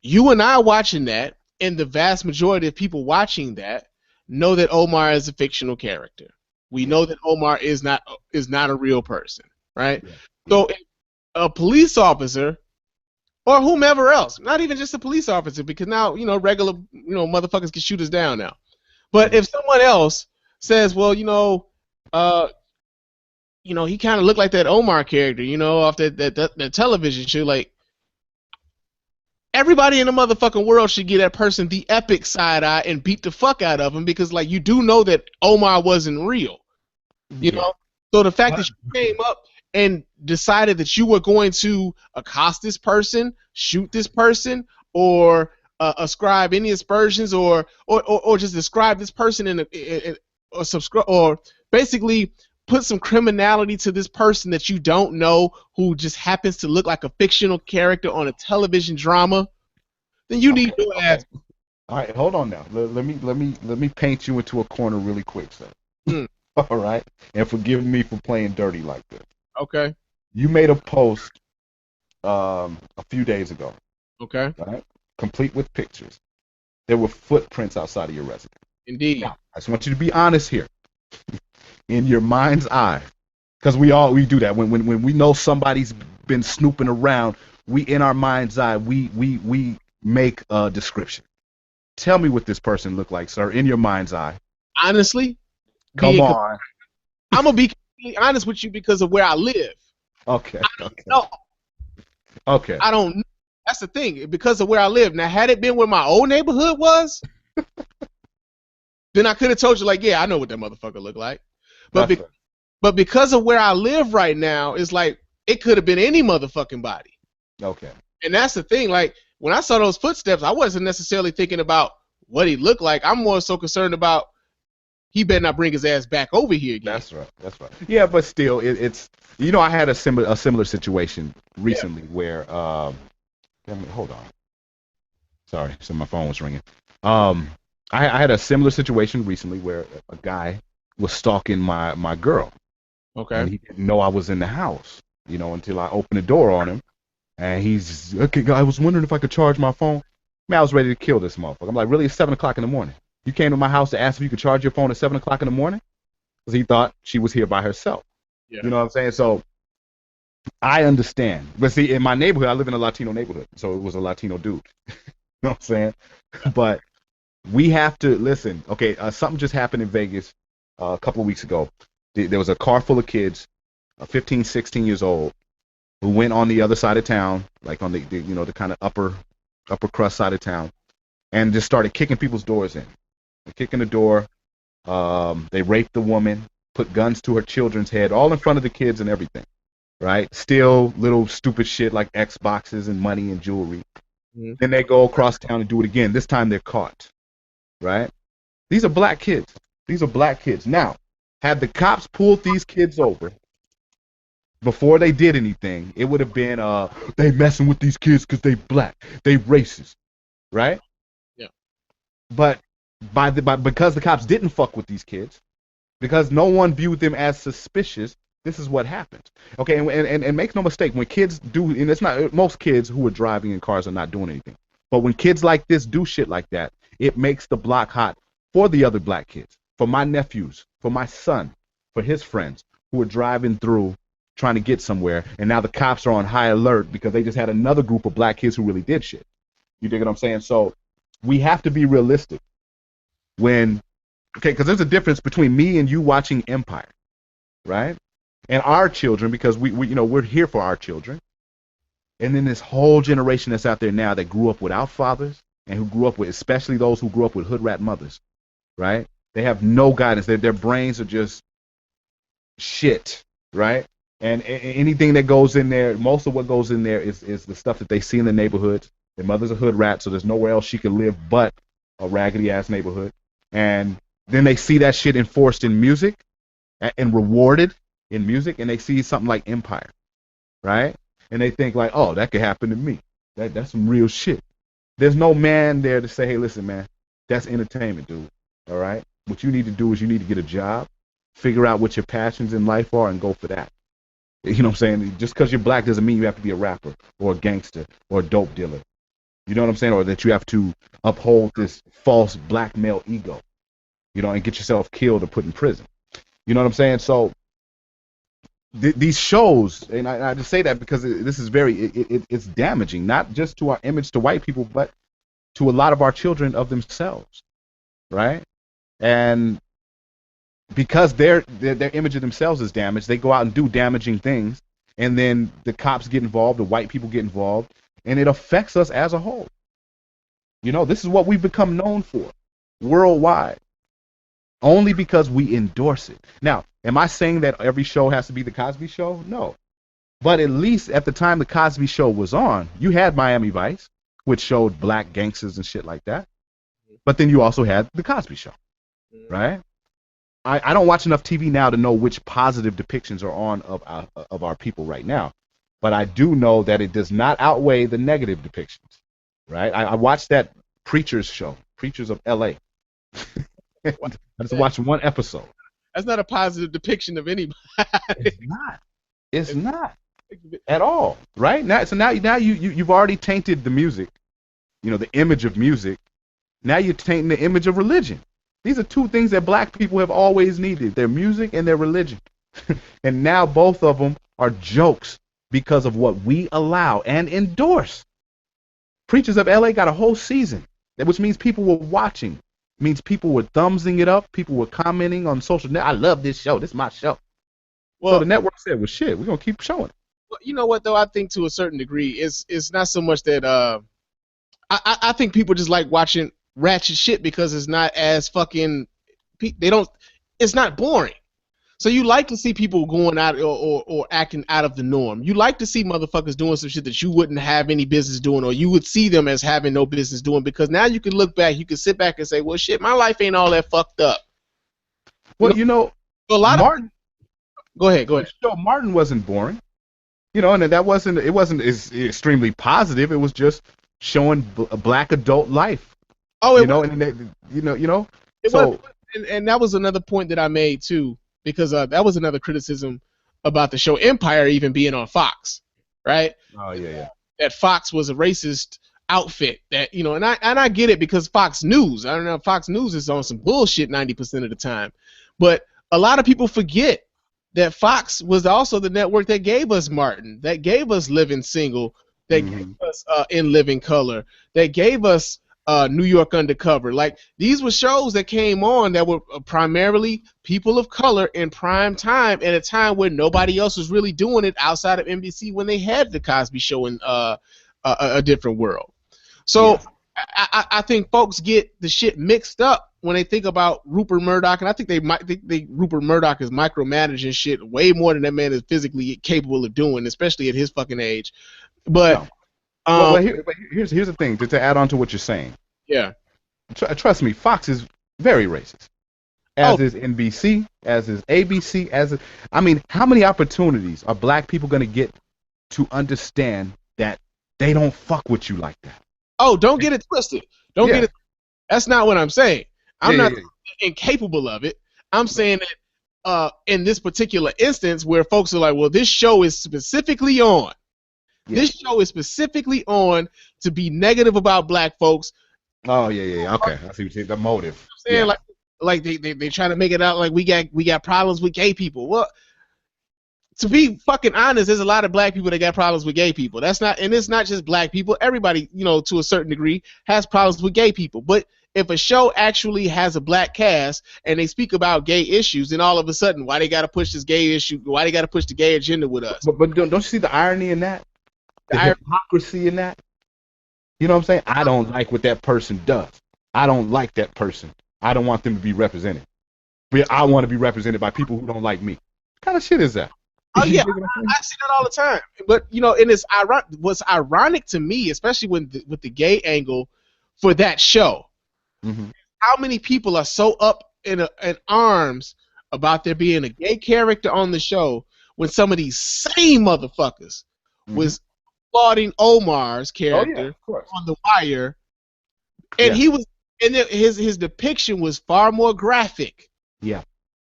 You and I watching that, and the vast majority of people watching that know that Omar is a fictional character. We know that Omar is not a real person, right? Yeah. So if a police officer or whomever else, not even just a police officer, because now regular motherfuckers can shoot us down now. But if someone else says, well, he kind of looked like that Omar character, off that television show. Like, everybody in the motherfucking world should give that person the epic side eye and beat the fuck out of him, because, like, you do know that Omar wasn't real, you know. So the fact that you came up and decided that you were going to accost this person, shoot this person, or ascribe any aspersions, or just describe this person or basically put some criminality to this person that you don't know, who just happens to look like a fictional character on a television drama, then you need your ass. All right, hold on now. Let me paint you into a corner really quick, sir. All right, and forgive me for playing dirty like this. Okay. You made a post a few days ago. Okay. Right? Complete with pictures. There were footprints outside of your residence. Indeed. Now, I just want you to be honest here. In your mind's eye, because we do that when we know somebody's been snooping around, we in our mind's eye we make a description. Tell me what this person looked like, sir, in your mind's eye. Honestly, come on. I'm gonna be completely honest with you because of where I live. Okay. No. Okay. I don't know. That's the thing, because of where I live. Now, had it been where my old neighborhood was, then I could have told you, like, yeah, I know what that motherfucker looked like. But because of where I live right now, it's like it could have been any motherfucking body. Okay. And that's the thing. Like, when I saw those footsteps, I wasn't necessarily thinking about what he looked like. I'm more so concerned about he better not bring his ass back over here again. That's right. Yeah, but still, it's I had a similar situation recently where hold on. Sorry, so my phone was ringing. I had a similar situation recently where a guy was stalking my girl. Okay. And he didn't know I was in the house, until I opened the door on him. And he's, okay, I was wondering if I could charge my phone. Man, I was ready to kill this motherfucker. I'm like, really? It's 7 o'clock in the morning. You came to my house to ask if you could charge your phone at 7 o'clock in the morning? Because he thought she was here by herself. Yeah. You know what I'm saying? So I understand. But see, in my neighborhood, I live in a Latino neighborhood. So it was a Latino dude. You know what I'm saying? But we have to listen. Okay, something just happened in Vegas a couple of weeks ago. There was a car full of kids, 15, 16 years old, who went on the other side of town, like on the the kind of upper crust side of town, and just started kicking people's doors in. Kicking the door. They raped the woman, put guns to her children's head, all in front of the kids and everything. Right? Steal little stupid shit like Xboxes and money and jewelry. Mm-hmm. Then they go across town and do it again. This time they're caught. Right? These are black kids. These are black kids. Now, had the cops pulled these kids over before they did anything, it would have been they messing with these kids because they black, they racist, right? Yeah. But because the cops didn't fuck with these kids, because no one viewed them as suspicious, this is what happens. Okay, and make no mistake, when kids do, and it's not most kids who are driving in cars are not doing anything, but when kids like this do shit like that, it makes the block hot for the other black kids, for my nephews, for my son, for his friends who are driving through trying to get somewhere, and now the cops are on high alert because they just had another group of black kids who really did shit. You dig what I'm saying? So we have to be realistic because there's a difference between me and you watching Empire, right? And our children, because we're here for our children, and then this whole generation that's out there now that grew up without fathers and who grew up with, especially those who grew up with hood rat mothers, right? They have no guidance. Their brains are just shit, right? And anything that goes in there, most of what goes in there is the stuff that they see in the neighborhoods. Their mother's a hood rat, so there's nowhere else she could live but a raggedy-ass neighborhood. And then they see that shit enforced in music and rewarded in music, and they see something like Empire, right? And they think like, oh, that could happen to me. That's some real shit. There's no man there to say, hey, listen, man, that's entertainment, dude, all right? What you need to do is you need to get a job, figure out what your passions in life are, and go for that. You know what I'm saying? Just because you're black doesn't mean you have to be a rapper or a gangster or a dope dealer. You know what I'm saying? Or that you have to uphold this false black male ego, and get yourself killed or put in prison. You know what I'm saying? So these shows, and I just say that because this is it's damaging, not just to our image to white people, but to a lot of our children of themselves, right? And because their image of themselves is damaged, they go out and do damaging things, and then the cops get involved, the white people get involved, and it affects us as a whole. This is what we've become known for worldwide, only because we endorse it. Now, am I saying that every show has to be the Cosby Show? No. But at least at the time the Cosby Show was on, you had Miami Vice, which showed black gangsters and shit like that. But then you also had the Cosby Show, right? I don't watch enough TV now to know which positive depictions are on of our people right now. But I do know that it does not outweigh the negative depictions, right? I watched that Preachers show, Preachers of L.A. I just watched one episode. That's not a positive depiction of anybody. It's not. It's not at all, right? Now you've already tainted the music, the image of music. Now you're tainting the image of religion. These are two things that black people have always needed, their music and their religion. And now both of them are jokes because of what we allow and endorse. Preachers of LA got a whole season, which means people were watching. It means people were thumbsing it up. People were commenting on social net. I love this show. This is my show. Well, so the network said, well, shit, we're going to keep showing it. Well, you know what, though? I think to a certain degree, it's not so much that I think people just like watching ratchet shit because it's not as fucking it's not boring. So you like to see people going out or acting out of the norm. You like to see motherfuckers doing some shit that you wouldn't have any business doing, or you would see them as having no business doing, because now you can look back, you can sit back and say, well, shit, my life ain't all that fucked up. Well, a lot Martin, go ahead. So Martin wasn't boring, and it wasn't extremely positive. It was just showing a black adult life. Oh, and that was another point that I made too, because that was another criticism about the show Empire even being on Fox, right? Oh yeah. That Fox was a racist outfit that, you know, and I get it because Fox News. I don't know, Fox News is on some bullshit 90% of the time, but a lot of people forget that Fox was also the network that gave us Martin, that gave us Living Single, that gave us In Living Color, that gave us New York Undercover. Like, these were shows that came on that were primarily people of color in prime time at a time when nobody else was really doing it outside of NBC when they had the Cosby Show in a different world. So I think folks get the shit mixed up when they think about Rupert Murdoch, and I think they Rupert Murdoch is micromanaging shit way more than that man is physically capable of doing, especially at his fucking age. But here's the thing to add on to what you're saying. Yeah, trust me, Fox is very racist. As is NBC, as is ABC, I mean, how many opportunities are black people going to get to understand that they don't fuck with you like that? Oh, don't get it twisted. Don't get it. That's not what I'm saying. I'm not incapable of it. I'm saying that in this particular instance where folks are like, well, this show is specifically on. This show is specifically on to be negative about black folks. Oh, yeah. Okay. I see what you're saying. The motive. You know what I'm saying? Like they try to make it out like we got problems with gay people. Well, to be fucking honest, there's a lot of black people that got problems with gay people. That's not, and it's not just black people. Everybody, you know, to a certain degree, has problems with gay people. But if a show actually has a black cast and they speak about gay issues, then all of a sudden, why they got to push this gay issue? Why they got to push the gay agenda with us? But don't you see the irony in that? The hypocrisy in that? You know what I'm saying? I don't like what that person does. I don't like that person. I don't want them to be represented. But I want to be represented by people who don't like me. What kind of shit is that? Oh yeah, I see that all the time. But you know, and it's ironic. What's ironic to me, especially with the gay angle for that show, how many people are so up in arms about there being a gay character on the show when some of these same motherfuckers was applauding Omar's character on The Wire, and he was, and his depiction was far more graphic. Yeah.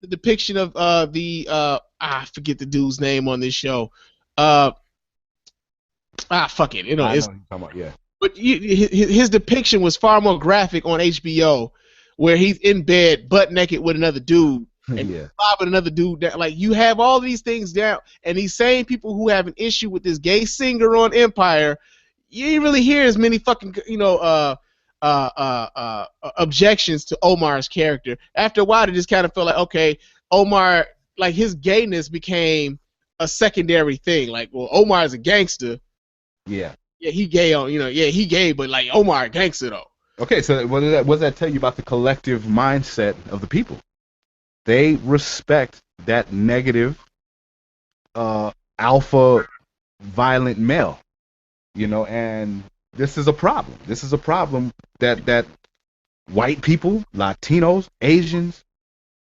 The depiction of I forget the dude's name on this show. Fuck it, you know. It's, but his depiction was far more graphic on HBO, where he's in bed butt naked with another dude and bobbing another dude down. Like, you have all these things down, and these same people who have an issue with this gay singer on Empire, you didn't really hear as many fucking objections to Omar's character. After a while, it just kind of felt like, okay, Omar, like, his gayness became a secondary thing. Like, well, Omar is a gangster. Yeah, he gay on, he gay, but like Omar a gangster though. Okay, so what does that tell you about the collective mindset of the people? They respect that negative, alpha, violent male, and this is a problem. This is a problem that white people, Latinos, Asians,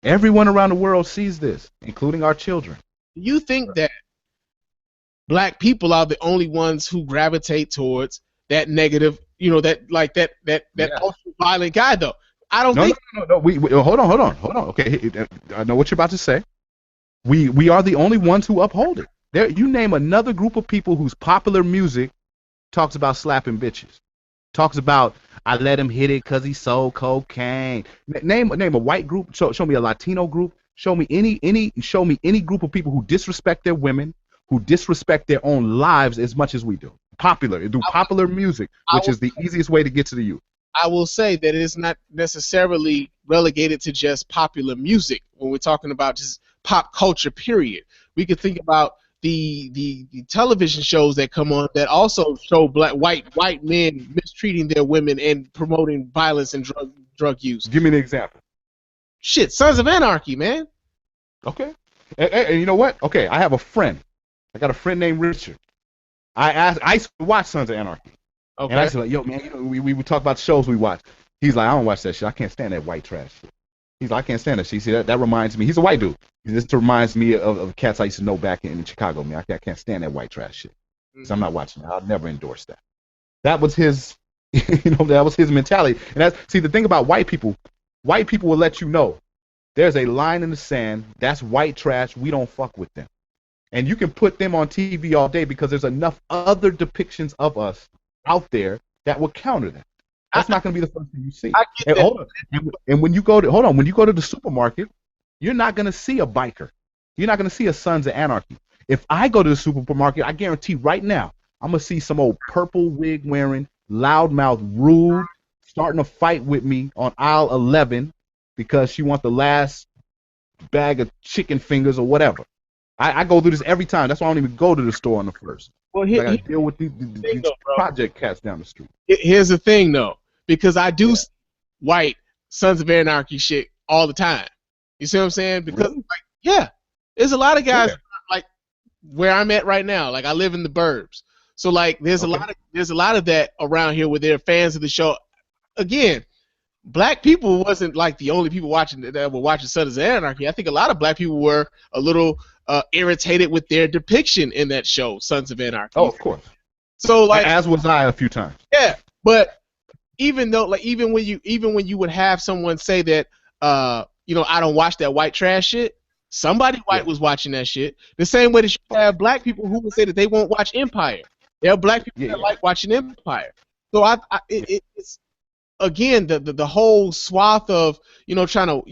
everyone around the world sees this, including our children. Do you think that black people are the only ones who gravitate towards that negative, that ultra violent guy though? I don't think. No. We hold on. Okay, I know what you're about to say. We are the only ones who uphold it. There, you name another group of people whose popular music talks about slapping bitches, talks about I let him hit it because he sold cocaine. Name a white group. Show me a Latino group. Show me any group of people who disrespect their women, who disrespect their own lives as much as we do. Popular music, which is the easiest way to get to the youth. I will say that it is not necessarily relegated to just popular music when we're talking about just pop culture, period. We could think about the television shows that come on that also show white men mistreating their women and promoting violence and drug use. Give me an example. Shit, Sons of Anarchy, man. Okay. And you know what? Okay, I have a friend. I got a friend named Richard. I used to watch Sons of Anarchy. Okay. And I said, like, yo, man, we would talk about the shows we watch. He's like, I don't watch that shit. I can't stand that white trash shit. He's like, I can't stand that shit. He said, that reminds me. He's a white dude. This reminds me of cats I used to know back in Chicago. Man, I can't stand that white trash shit. So I'm not watching it. I'll never endorse that. That was his, that was his mentality. And the thing about white people will let you know there's a line in the sand. That's white trash. We don't fuck with them. And you can put them on TV all day because there's enough other depictions of us out there that would counter that. That's not going to be the first thing you see. I get And that. hold on. And when you go to when you go to the supermarket, you're not going to see a biker. You're not going to see a Sons of Anarchy. If I go to the supermarket, I guarantee right now I'm going to see some old purple wig wearing, loudmouth, rude, starting a fight with me on aisle 11 because she wants the last bag of chicken fingers or whatever. I go through this every time. That's why I don't even go to the store on the first. Well, I got to deal with these project cats down the street. here's the thing, though, because I do Yeah. see white Sons of Anarchy shit all the time. You see what I'm saying? Because, Really? like, yeah, there's a lot of guys Yeah. like where I'm at right now. Like, I live in the burbs, so like, there's a lot of that around here where they're fans of the show. Again, black people wasn't like the only people that were watching Sons of Anarchy. I think a lot of black people were a little irritated with their depiction in that show, Sons of Anarchy. Oh, of course. So like, As was I a few times. yeah, but even though, like, even when you would have someone say that, I don't watch that white trash shit. Somebody white was watching that shit. The same way that you have black people who would say that they won't watch Empire. There are black people that like watching Empire. So it's again the whole swath of trying to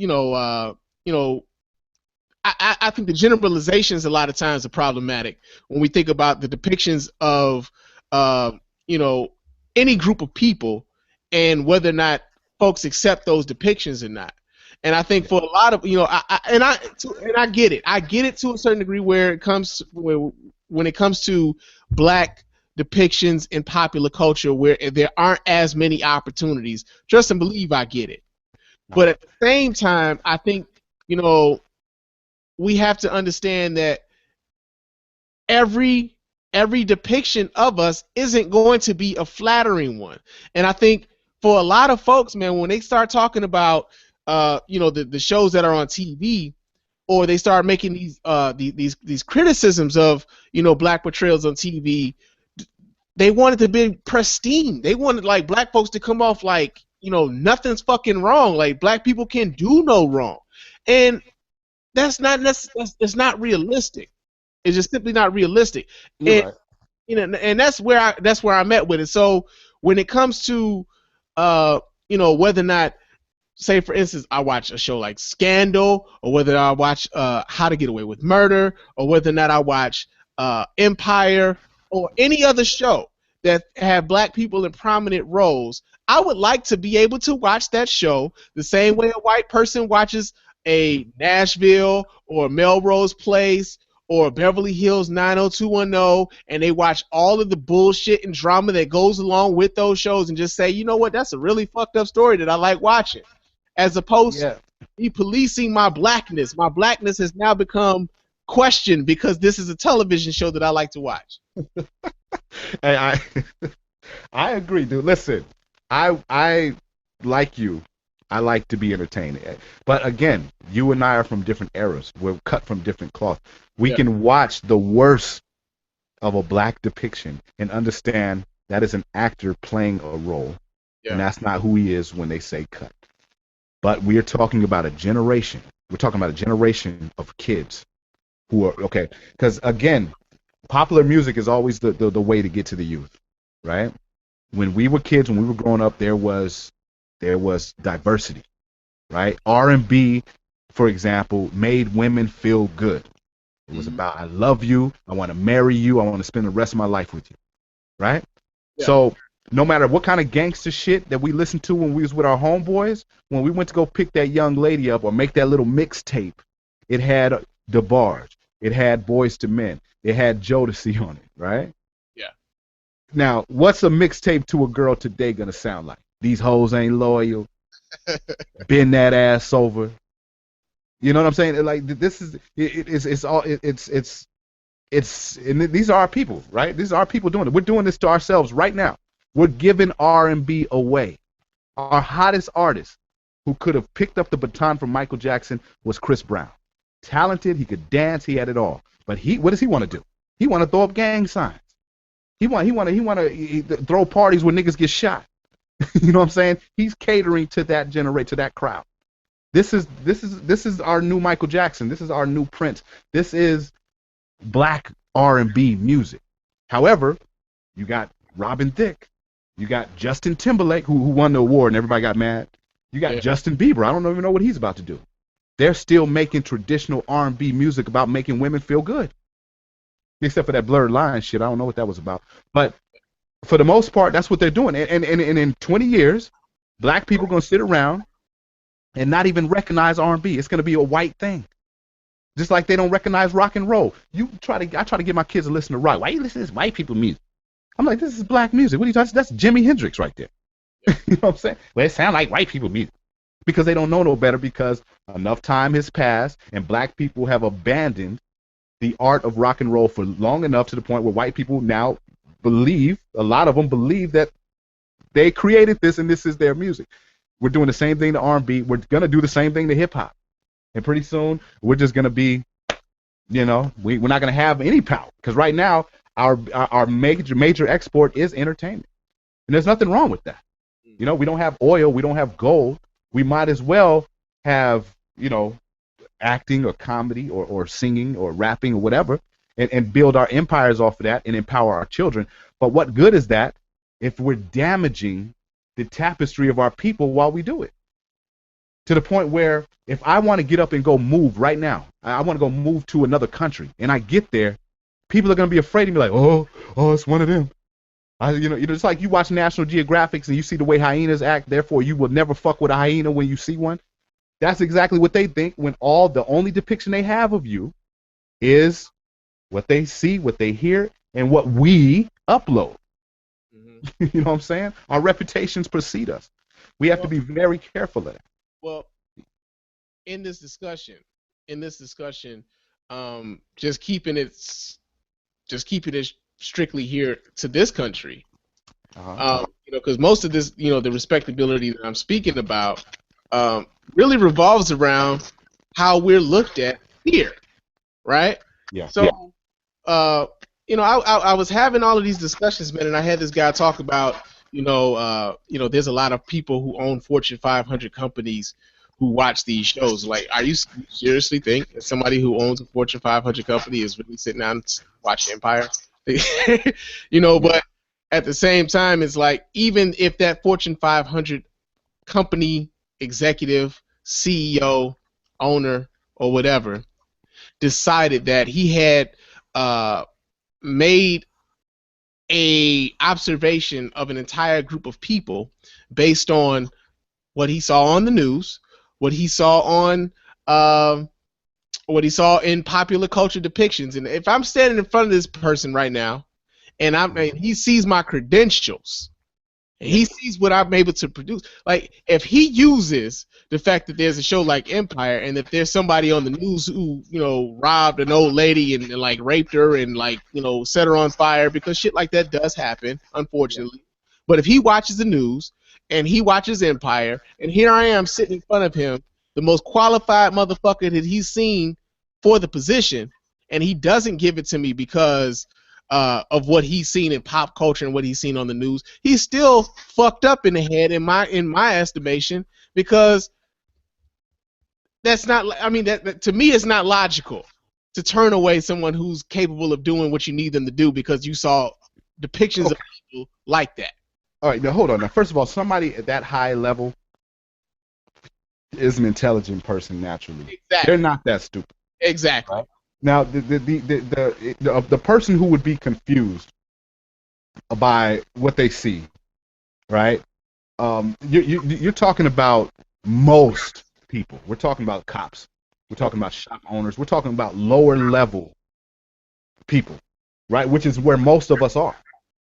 I think the generalizations a lot of times are problematic when we think about the depictions of any group of people and whether or not folks accept those depictions or not. And I think for a lot of I get it. I get it to a certain degree when it comes to black depictions in popular culture where there aren't as many opportunities. Trust and believe I get it. But at the same time, I think we have to understand that every depiction of us isn't going to be a flattering one. And I think for a lot of folks, man, when they start talking about the shows that are on TV, or they start making these criticisms of black portrayals on TV, they wanted to be pristine. They wanted like black folks to come off like nothing's fucking wrong. Like black people can do no wrong, and that's not realistic. It's just simply not realistic. You're and right. and that's where I'm at with it. So when it comes to whether or not, say for instance, I watch a show like Scandal, or whether I watch How to Get Away with Murder, or whether or not I watch Empire, or any other show that have black people in prominent roles, I would like to be able to watch that show the same way a white person watches a Nashville or Melrose Place or Beverly Hills 90210, and they watch all of the bullshit and drama that goes along with those shows and just say, you know what, that's a really fucked up story that I like watching. As opposed to me policing my blackness. My blackness has now become questioned because this is a television show that I like to watch. Hey, I agree, dude. Listen, I like you. I like to be entertained. But again, you and I are from different eras. We're cut from different cloth. We can watch the worst of a black depiction and understand that is an actor playing a role. Yeah. And that's not who he is when they say cut. But we are talking about a generation. We're talking about a generation of kids who are, okay, because again, popular music is always the way to get to the youth, right? When we were kids, when we were growing up, there was diversity, right? R&B, for example, made women feel good. It was about, I love you, I want to marry you, I want to spend the rest of my life with you, right? Yeah. So no matter what kind of gangster shit that we listened to when we was with our homeboys, when we went to go pick that young lady up or make that little mixtape, it had DeBarge, it had Boys to Men, it had Jodeci on it, right? Yeah. Now, what's a mixtape to a girl today gonna sound like? These hoes ain't loyal. Bend that ass over. You know what I'm saying? Like this is and these are our people, right? These are our people doing it. We're doing this to ourselves right now. We're giving R&B away. Our hottest artist who could have picked up the baton from Michael Jackson was Chris Brown. Talented, he could dance, he had it all. But what does he want to do? He want to throw up gang signs. He want to throw parties where niggas get shot. You know what I'm saying? He's catering to that to that crowd. This is our new Michael Jackson. This is our new Prince. This is black R&B music. However, you got Robin Thicke, You got Justin Timberlake, who won the award and everybody got mad. You got Justin Bieber. I don't even know what he's about to do. They're still making traditional R&B music about making women feel good. Except for that blurred line shit. I don't know what that was about. But for the most part, that's what they're doing. And in 20 years, black people are going to sit around and not even recognize R&B. It's going to be a white thing. Just like they don't recognize rock and roll. I try to get my kids to listen to rock. Why you listen to this white people music? I'm like, this is black music. What are you talking about? That's Jimi Hendrix right there. You know what I'm saying? Well, it sounds like white people music. Because they don't know no better, because enough time has passed and black people have abandoned the art of rock and roll for long enough to the point where white people now believe, a lot of them believe, that they created this and this is their music. We're doing the same thing to R&B. We're going to do the same thing to hip-hop. And pretty soon, we're just going to be, we're not going to have any power. Because right now, our major export is entertainment. And there's nothing wrong with that. We don't have oil. We don't have gold. We might as well have, acting or comedy or singing or rapping or whatever, and build our empires off of that and empower our children. But what good is that if we're damaging the tapestry of our people while we do it? To the point where if I want to get up and go move right now, I want to go move to another country, and I get there, people are going to be afraid and be like, oh, it's one of them. It's like you watch National Geographics and you see the way hyenas act, therefore you will never fuck with a hyena when you see one. That's exactly what they think when the only depiction they have of you is what they see, what they hear, and what we upload. Mm-hmm. You know what I'm saying? Our reputations precede us. We have to be very careful of that. Well, in this discussion, just keeping it strictly here to this country, because most of this, the respectability that I'm speaking about, really revolves around how we're looked at here, right? Yeah. So, I was having all of these discussions, man, and I had this guy talk about, there's a lot of people who own Fortune 500 companies who watch these shows. Like, are you seriously think that somebody who owns a Fortune 500 company is really sitting down and watching Empire? But at the same time, it's like, even if that Fortune 500 company executive, CEO, owner, or whatever decided that he had made a observation of an entire group of people based on what he saw on the news, what he saw in popular culture depictions, and if I'm standing in front of this person right now, and he sees my credentials, and he sees what I'm able to produce, like, if he uses the fact that there's a show like Empire, and if there's somebody on the news who, robbed an old lady and like raped her and like, set her on fire, because shit like that does happen, unfortunately. But if he watches the news and he watches Empire, and here I am sitting in front of him, the most qualified motherfucker that he's seen for the position, and he doesn't give it to me because of what he's seen in pop culture and what he's seen on the news, he's still fucked up in the head in my estimation, because that's not, that to me, it's not logical to turn away someone who's capable of doing what you need them to do because you saw depictions of people like that. All right, now hold on. Now, first of all, somebody at that high level is an intelligent person naturally. Exactly. They're not that stupid. Exactly. Right? Now, the person who would be confused by what they see, right? You're talking about most people. We're talking about cops. We're talking about shop owners. We're talking about lower level people, right? Which is where most of us are.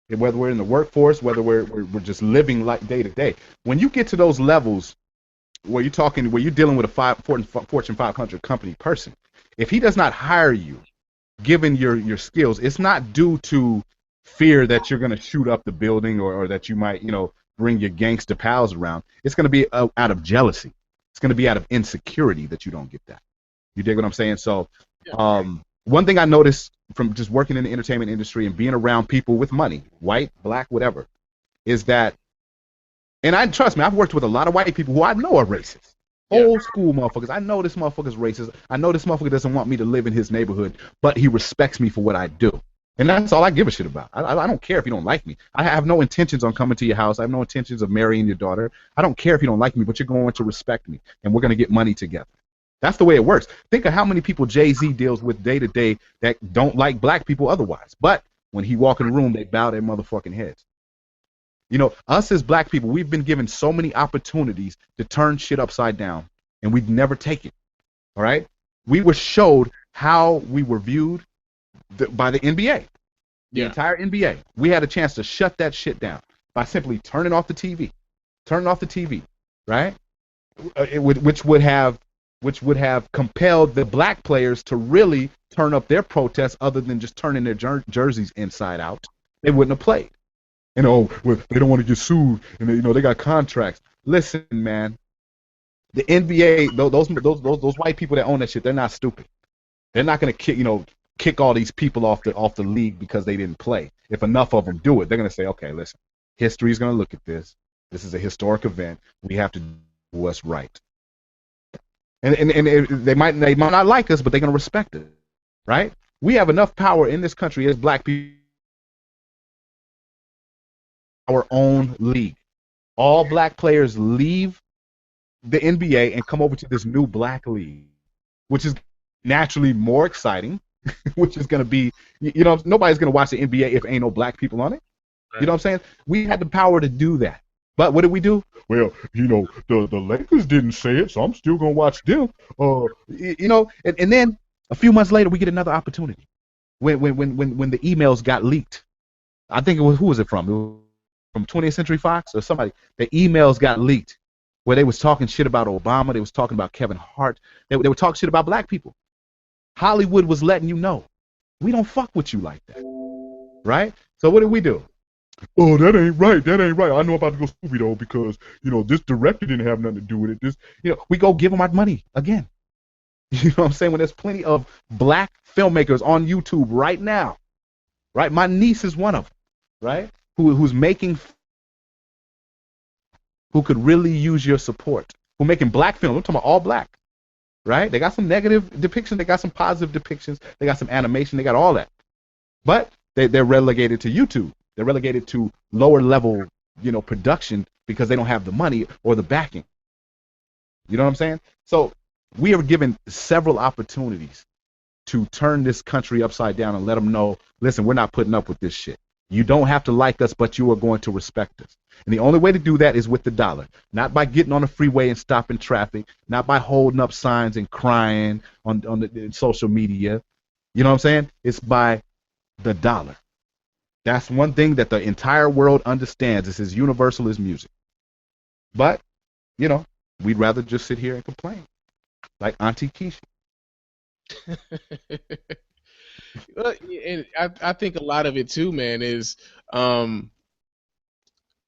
Whether we're in the workforce, whether we're just living like day to day. When you get to those levels where you're dealing with a Fortune 500 company person, if he does not hire you, given your skills, it's not due to fear that you're going to shoot up the building or that you might, bring your gangster pals around. It's going to be out of jealousy. It's going to be out of insecurity that you don't get that. You dig what I'm saying? So, one thing I noticed from just working in the entertainment industry and being around people with money, white, black, whatever, is that, and trust me, I've worked with a lot of white people who I know are racist. Old school motherfuckers. I know this motherfucker's racist. I know this motherfucker doesn't want me to live in his neighborhood, but he respects me for what I do. And that's all I give a shit about. I don't care if you don't like me. I have no intentions on coming to your house. I have no intentions of marrying your daughter. I don't care if you don't like me, but you're going to respect me, and we're going to get money together. That's the way it works. Think of how many people Jay-Z deals with day to day that don't like black people otherwise. But when he walk in the room, they bow their motherfucking heads. You know, us as black people, we've been given so many opportunities to turn shit upside down, and we've never taken it. All right? We were showed how we were viewed by the NBA. The entire NBA. We had a chance to shut that shit down by simply turning off the TV. Turning off the TV, right? Which would have compelled the black players to really turn up their protests other than just turning their jerseys inside out. They wouldn't have played. And they don't want to get sued, and they got contracts. Listen, man, the NBA, those white people that own that shit, they're not stupid. They're not gonna kick all these people off the league because they didn't play. If enough of them do it, they're gonna say, okay, listen, history's gonna look at this. This is a historic event. We have to do what's right. And they might not like us, but they're gonna respect it, right? We have enough power in this country as black people. Our own league. All black players leave the NBA and come over to this new black league, which is naturally more exciting, which is going to be, nobody's going to watch the NBA if ain't no black people on it. Right. You know what I'm saying? We had the power to do that. But what did we do? Well, the Lakers didn't say it, so I'm still going to watch them. And then a few months later, we get another opportunity. When the emails got leaked. I think who was it from? It was from 20th Century Fox or somebody. The emails got leaked where they was talking shit about Obama. They was talking about Kevin Hart. They were talking shit about black people. Hollywood was letting you know, we don't fuck with you like that, right? So what did we do? Oh, that ain't right. That ain't right. I know about to go to movie though because this director didn't have nothing to do with it. We go give them our money again. You know what I'm saying? When there's plenty of black filmmakers on YouTube right now, right? My niece is one of them, right? Who's who could really use your support. Who making black film? I'm talking about all black, right? They got some negative depictions. They got some positive depictions. They got some animation. They got all that. But they're relegated to YouTube. They're relegated to lower level, production because they don't have the money or the backing. You know what I'm saying? So we are given several opportunities to turn this country upside down and let them know, listen, we're not putting up with this shit. You don't have to like us, but you are going to respect us. And the only way to do that is with the dollar. Not by getting on the freeway and stopping traffic. Not by holding up signs and crying on the social media. You know what I'm saying? It's by the dollar. That's one thing that the entire world understands. It's as universal as music. But, we'd rather just sit here and complain. Like Auntie Keisha. And I think a lot of it too, man, is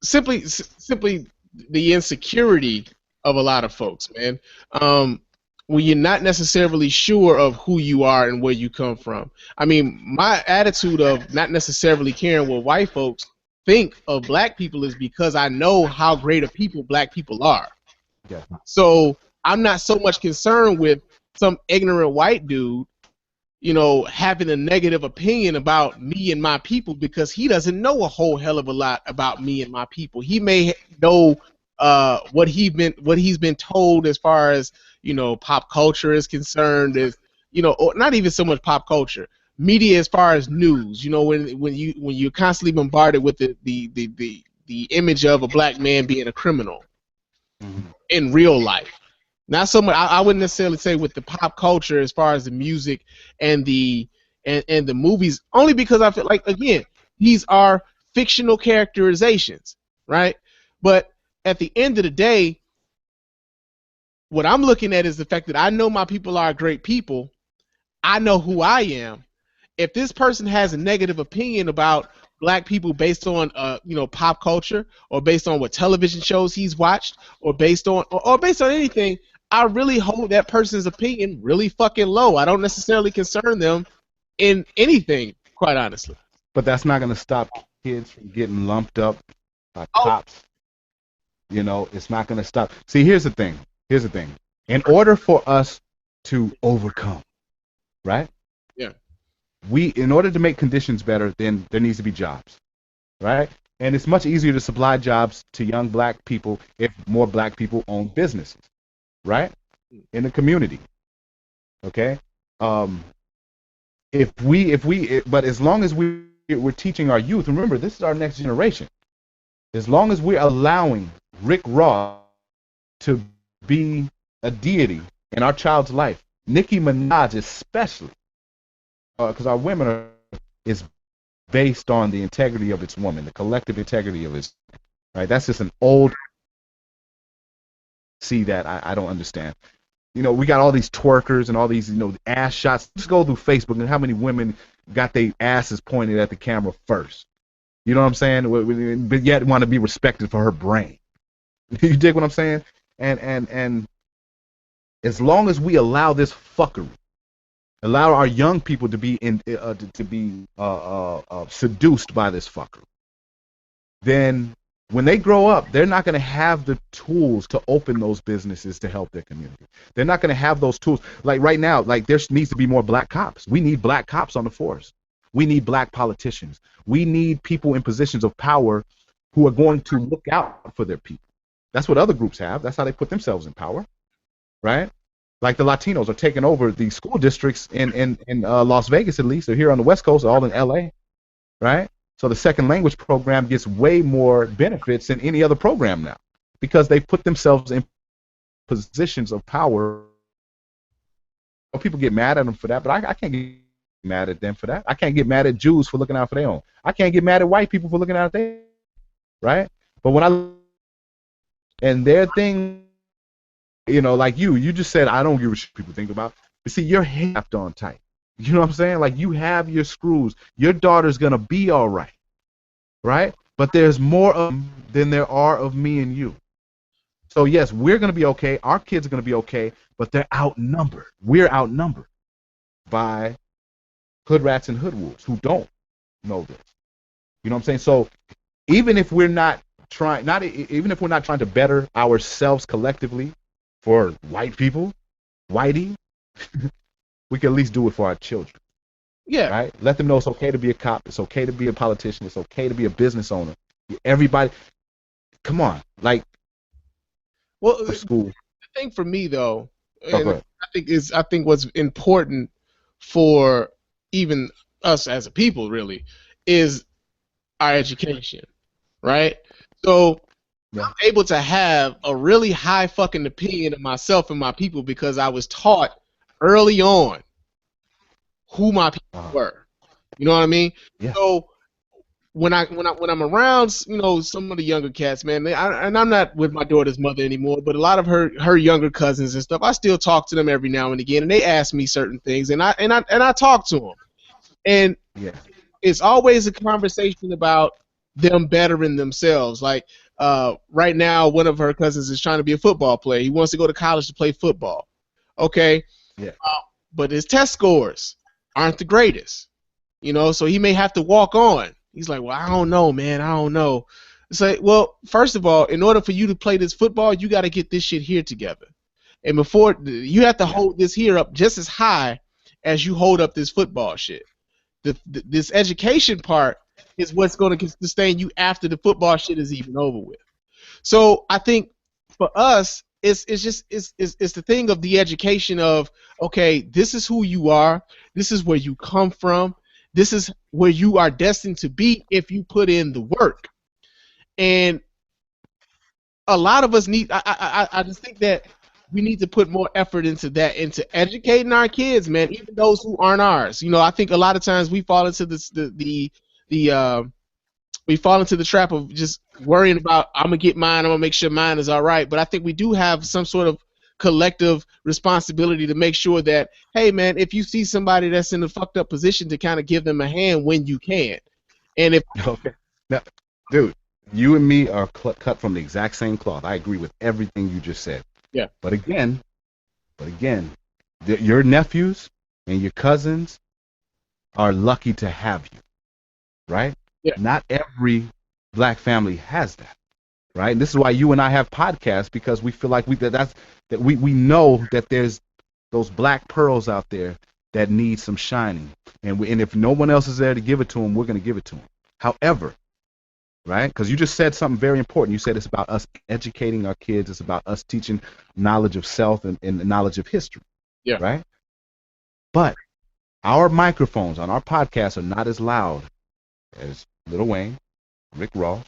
simply the insecurity of a lot of folks, man. When you're not necessarily sure of who you are and where you come from. I mean, my attitude of not necessarily caring what white folks think of black people is because I know how great of people black people are. Yeah. So I'm not so much concerned with some ignorant white dude having a negative opinion about me and my people because he doesn't know a whole hell of a lot about me and my people. He may know what he's been told as far as pop culture is concerned, is or not even so much pop culture, media as far as news. When you're constantly bombarded with the image of a black man being a criminal in real life. Not so much. I wouldn't necessarily say with the pop culture as far as the music and the movies, only because I feel like, again, these are fictional characterizations, right? But at the end of the day, what I'm looking at is the fact that I know my people are great people. I know who I am. If this person has a negative opinion about black people based on pop culture or based on what television shows he's watched or based on anything, I really hold that person's opinion really fucking low. I don't necessarily concern them in anything, quite honestly. But that's not going to stop kids from getting lumped up by cops. It's not going to stop. See, here's the thing. In order for us to overcome, right? Yeah. in order to make conditions better, then there needs to be jobs, right? And it's much easier to supply jobs to young black people if more black people own businesses, right? In the community. Okay. Um, but as long as we're teaching our youth, remember, this is our next generation. As long as we're allowing Rick Ross to be a deity in our child's life, Nicki Minaj especially, because our women is based on the integrity of its woman, the collective integrity of its, right? That's just an old, see that I don't understand. You know, we got all these twerkers and all these, ass shots. Just go through Facebook and how many women got their asses pointed at the camera first. You know what I'm saying? But yet want to be respected for her brain. You dig what I'm saying? And as long as we allow this fuckery, allow our young people to be seduced by this fuckery, then when they grow up, they're not going to have the tools to open those businesses to help their community. They're not going to have those tools. Like right now, like there needs to be more black cops. We need black cops on the force. We need black politicians. We need people in positions of power who are going to look out for their people. That's what other groups have. That's how they put themselves in power, right? Like the Latinos are taking over the school districts in Las Vegas, at least, or here on the West Coast, all in LA, right? So the second language program gets way more benefits than any other program now because they put themselves in positions of power. People get mad at them for that, but I can't get mad at them for that. I can't get mad at Jews for looking out for their own. I can't get mad at white people for looking out for their own, right? But and their thing, like you just said, I don't give a shit people think about. But see, you're happed on tight. You know what I'm saying? Like, you have your screws. Your daughter's going to be all right? But there's more of them than there are of me and you. So, yes, we're going to be okay. Our kids are going to be okay, but they're outnumbered. We're outnumbered by hood rats and hood wolves who don't know this. You know what I'm saying? So, even if we're not trying to better ourselves collectively for white people, Whitey, we can at least do it for our children. Yeah. Right? Let them know it's okay to be a cop. It's okay to be a politician. It's okay to be a business owner. Everybody, come on. Like, well, school. The thing for me, though, and I think what's important for even us as a people, really, is our education, right? So I'm able to have a really high fucking opinion of myself and my people because I was taught early on who my people were. You know what I mean? Yeah. So when I'm around, some of the younger cats, man, and I'm not with my daughter's mother anymore, but a lot of her younger cousins and stuff, I still talk to them every now and again, and they ask me certain things, and I talk to them, and it's always a conversation about them bettering themselves. Like right now, one of her cousins is trying to be a football player. He wants to go to college to play football. Okay. Yeah. But his test scores aren't the greatest, so he may have to walk on. He's like, well, I don't know, man. I don't know. It's like, well, first of all, in order for you to play this football, you got to get this shit here together. And before, you have to hold this here up just as high as you hold up this football shit. This education part is what's going to sustain you after the football shit is even over with. So I think for us, it's the thing of the education of, okay, this is who you are, this is where you come from, this is where you are destined to be if you put in the work. And a lot of us need, I just think that we need to put more effort into that, into educating our kids, man, even those who aren't ours. I think a lot of times we fall into we fall into the trap of just worrying about, I'm going to get mine, I'm going to make sure mine is all right. But I think we do have some sort of collective responsibility to make sure that, hey, man, if you see somebody that's in a fucked up position, to kind of give them a hand when you can. And if... Okay. Now, dude, you and me are cut from the exact same cloth. I agree with everything you just said. Yeah. But again, your nephews and your cousins are lucky to have you, right? Yeah. Not every black family has that, right? And this is why you and I have podcasts, because we feel like we know that there's those black pearls out there that needs some shining. And if no one else is there to give it to them, we're going to give it to them. However, right? Because you just said something very important. You said it's about us educating our kids. It's about us teaching knowledge of self and knowledge of history. Yeah. Right? But our microphones on our podcast are not as loud as Lil Wayne, Rick Ross,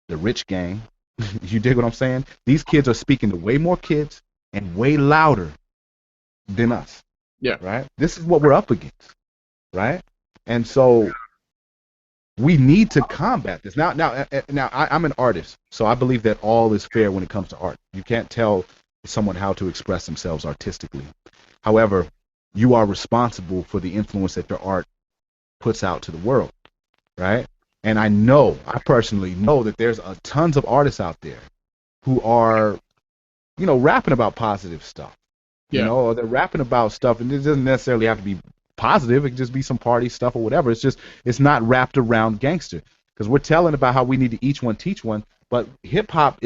the Rich Gang. You dig what I'm saying? These kids are speaking to way more kids and way louder than us. Yeah. Right? This is what we're up against. Right? And so we need to combat this. Now, I'm an artist, so I believe that all is fair when it comes to art. You can't tell someone how to express themselves artistically. However, you are responsible for the influence that your art puts out to the world, right? And I personally know that there's tons of artists out there who are, rapping about positive stuff, or they're rapping about stuff, and it doesn't necessarily have to be positive. It can just be some party stuff or whatever. It's not wrapped around gangster, because we're telling about how we need to each one teach one, but hip hop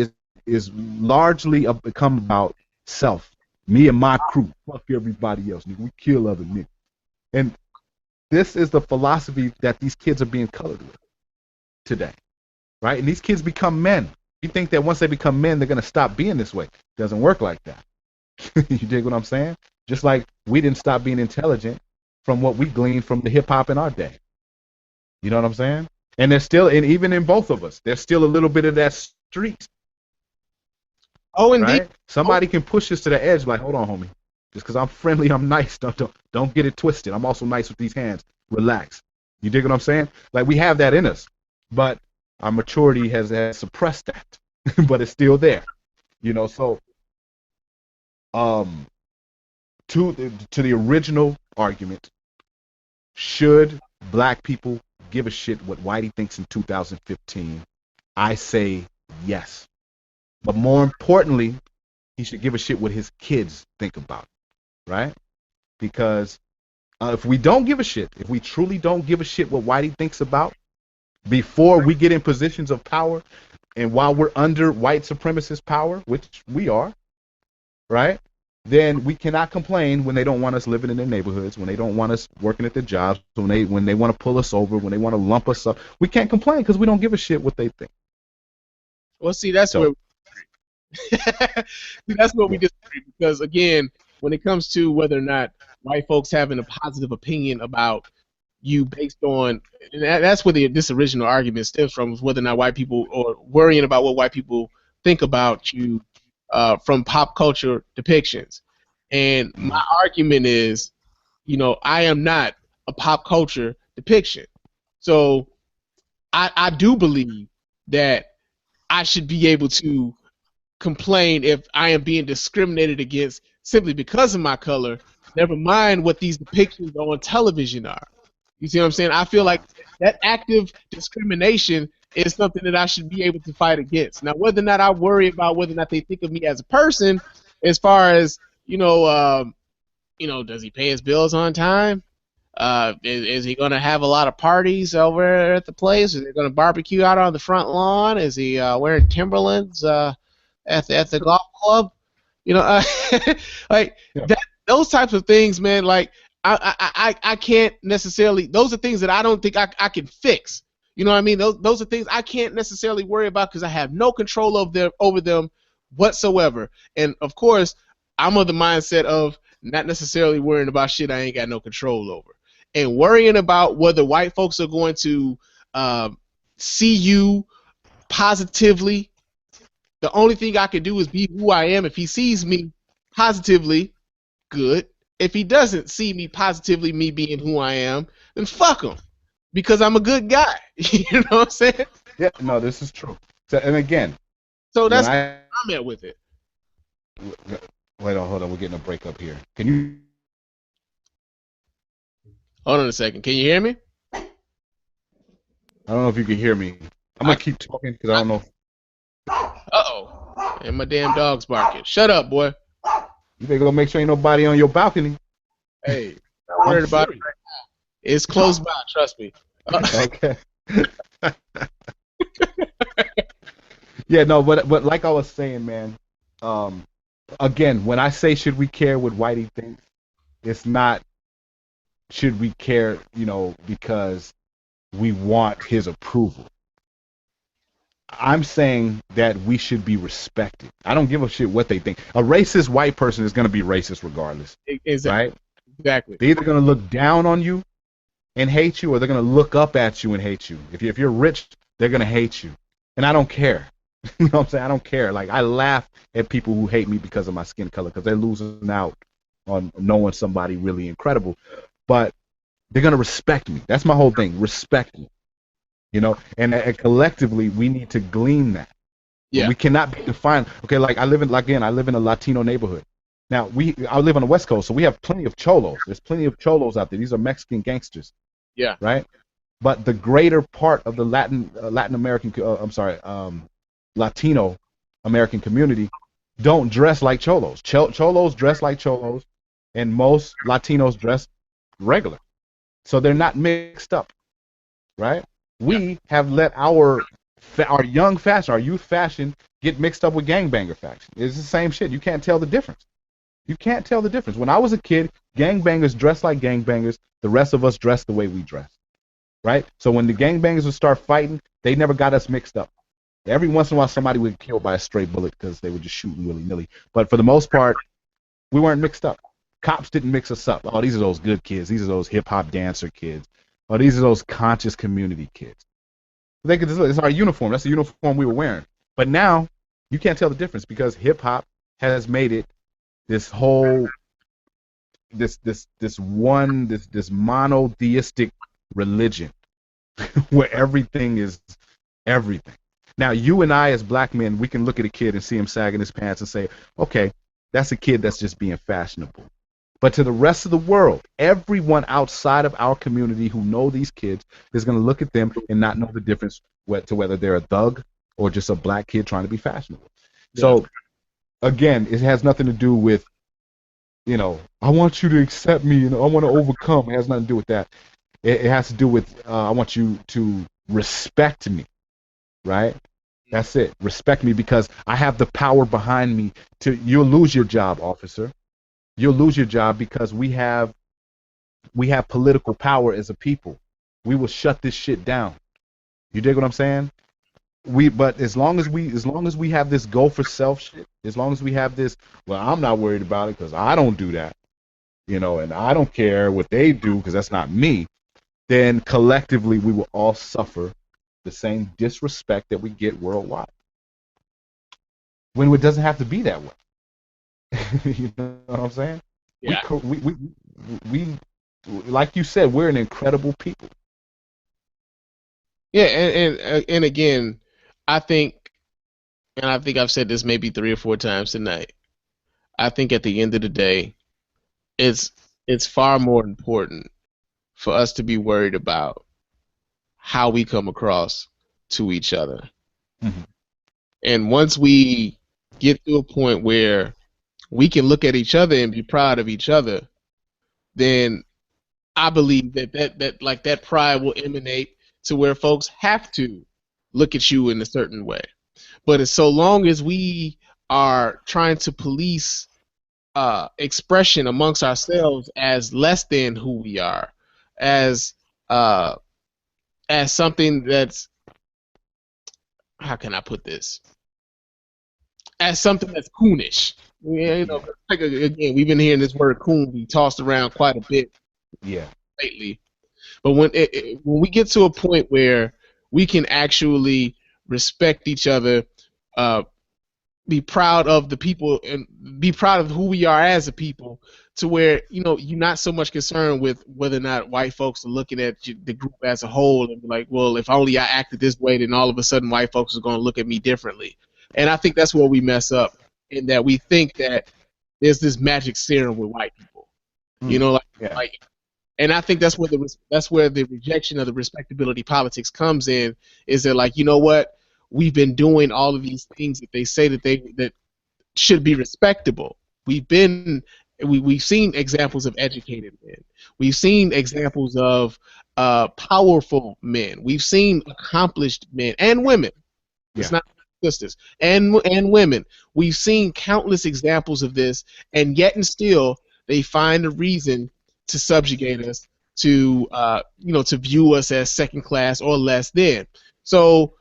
is largely become about self. Me and my crew, fuck everybody else, nigga. We kill other niggas. And this is the philosophy that these kids are being colored with today, right? And these kids become men. You think that once they become men, they're going to stop being this way. It doesn't work like that. You dig what I'm saying? Just like we didn't stop being intelligent from what we gleaned from the hip-hop in our day. You know what I'm saying? And there's still, and even in both of us, there's still a little bit of that street. Oh, indeed. Right? Somebody can push us to the edge, like, hold on, homie. Just because I'm friendly, I'm nice. Don't get it twisted. I'm also nice with these hands. Relax. You dig what I'm saying? Like, we have that in us, but our maturity has suppressed that, but it's still there. So to the original argument, should black people give a shit what Whitey thinks in 2015? I say yes. But more importantly, he should give a shit what his kids think about it, right? Because if we don't give a shit, if we truly don't give a shit what Whitey thinks about, before we get in positions of power, and while we're under white supremacist power, which we are, right? Then we cannot complain when they don't want us living in their neighborhoods, when they don't want us working at their jobs, when they want to pull us over, when they want to lump us up. We can't complain because we don't give a shit what they think. Well, see, that's where we disagree, because again, when it comes to whether or not white folks having a positive opinion about you based on, and that's where this original argument stems from, is whether or not white people, or worrying about what white people think about you from pop culture depictions. And my argument is, I am not a pop culture depiction. So I do believe that I should be able to complain if I am being discriminated against simply because of my color, never mind what these depictions on television are. You see what I'm saying? I feel like that active discrimination is something that I should be able to fight against. Now, whether or not I worry about whether or not they think of me as a person, as far as, does he pay his bills on time? Is he going to have a lot of parties over at the place? Is he going to barbecue out on the front lawn? Is he wearing Timberlands at the golf club? Those types of things, man. Like I can't necessarily. Those are things that I don't think I can fix. You know what I mean? Those are things I can't necessarily worry about because I have no control over them whatsoever. And of course, I'm of the mindset of not necessarily worrying about shit I ain't got no control over, and worrying about whether white folks are going to see you positively. The only thing I can do is be who I am. If he sees me positively, good. If he doesn't see me positively, me being who I am, then fuck him, because I'm a good guy. You know what I'm saying? Yeah, no, this is true. So, and again, so that's where I'm at with it. Wait, hold on. We're getting a breakup here. Can you? Hold on a second. Can you hear me? I don't know if you can hear me. I'm gonna keep talking because I don't know. Uh-oh. And my damn dog's barking. Shut up, boy. You better go make sure ain't nobody on your balcony. Hey, not worried about it right now. It's close by, trust me. Okay. Yeah, no, but like I was saying, man, again, when I say should we care what Whitey thinks, it's not should we care, because we want his approval? I'm saying that we should be respected. I don't give a shit what they think. A racist white person is going to be racist regardless, right? Exactly. They're either going to look down on you and hate you, or they're going to look up at you and hate you. If you're rich, they're going to hate you. And I don't care. You know what I'm saying? I don't care. Like, I laugh at people who hate me because of my skin color, because they're losing out on knowing somebody really incredible. But they're going to respect me. That's my whole thing. Respect me. And collectively, we need to glean that. Yeah. We cannot be defined. Okay, like I live in a Latino neighborhood. Now, I live on the West Coast, so we have plenty of cholos. There's plenty of cholos out there. These are Mexican gangsters. Yeah. Right? But the greater part of the Latin American, Latino American community don't dress like cholos. Cholos dress like cholos, and most Latinos dress regular. So they're not mixed up, right? We have let our young fashion, our youth fashion, get mixed up with gangbanger fashion. It's the same shit. You can't tell the difference. You can't tell the difference. When I was a kid, gangbangers dressed like gangbangers. The rest of us dressed the way we dress, right? So when the gangbangers would start fighting, they never got us mixed up. Every once in a while, somebody would get killed by a stray bullet because they were just shooting willy-nilly. But for the most part, we weren't mixed up. Cops didn't mix us up. Oh, these are those good kids. These are those hip-hop dancer kids. Oh, these are those conscious community kids. They could just look. It's our uniform. That's the uniform we were wearing. But now, you can't tell the difference because hip-hop has made it this whole, this monotheistic religion where everything is everything. Now, you and I as black men, we can look at a kid and see him sagging his pants and say, okay, that's a kid that's just being fashionable. But to the rest of the world, everyone outside of our community who know these kids is going to look at them and not know the difference to whether they're a thug or just a black kid trying to be fashionable. Yeah. So, again, it has nothing to do with, I want you to accept me and I want to overcome. It has nothing to do with that. It has to do with I want you to respect me, right? That's it. Respect me because I have the power behind me. You'll lose your job, officer. You'll lose your job because we have political power as a people. We will shut this shit down. You dig what I'm saying? But as long as we have this go for self shit, as long as we have this, well, I'm not worried about it because I don't do that, and I don't care what they do because that's not me. Then collectively we will all suffer the same disrespect that we get worldwide. When it doesn't have to be that way. You know what I'm saying? Yeah. We like you said, we're an incredible people. Yeah, and again, I think I've said this maybe 3 or 4 times tonight. I think at the end of the day, it's far more important for us to be worried about how we come across to each other. Mm-hmm. And once we get to a point where we can look at each other and be proud of each other, then I believe that pride will emanate to where folks have to look at you in a certain way. But as so long as we are trying to police expression amongst ourselves as less than who we are, as something that's, how can I put this? As something that's coonish. Again, we've been hearing this word coon be tossed around quite a bit lately. But when we get to a point where we can actually respect each other, be proud of the people, and be proud of who we are as a people, to where you're not so much concerned with whether or not white folks are looking at the group as a whole and be like, well, if only I acted this way, then all of a sudden white folks are going to look at me differently. And I think that's where we mess up, in that we think that there's this magic serum with white people, and I think that's where the rejection of the respectability politics comes in. Is that, like, what, we've been doing all of these things that they say that should be respectable. We've seen examples of educated men. We've seen examples of powerful men. We've seen accomplished men and women. It's not sisters and women. We've seen countless examples of this, and yet and still they find a reason to subjugate us, to to view us as second class or less than. So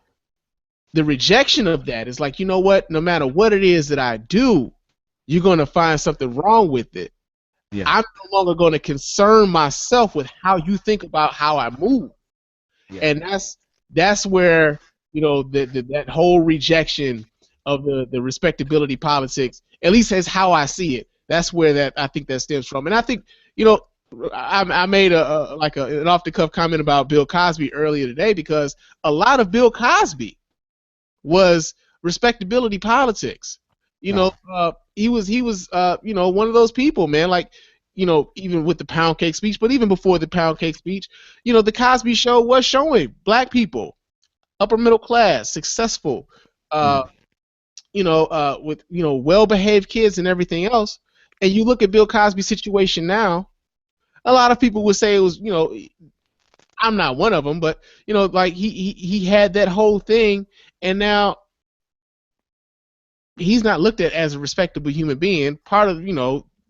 the rejection of that is like, you know what? No matter what it is that I do, you're going to find something wrong with it. Yeah. I'm no longer going to concern myself with how you think about how I move. Yeah. And that's where, that whole rejection of the respectability politics, at least as how I see it, that's where I think that stems from. And I think, I made an off the cuff comment about Bill Cosby earlier today, because a lot of Bill Cosby was respectability politics. He was one of those people, man, like, even with the pound cake speech, but even before the pound cake speech, the Cosby Show was showing black people, upper middle class, successful, with well-behaved kids and everything else. And you look at Bill Cosby's situation now, a lot of people would say it was, I'm not one of them, but like he had that whole thing, and now he's not looked at as a respectable human being, part of,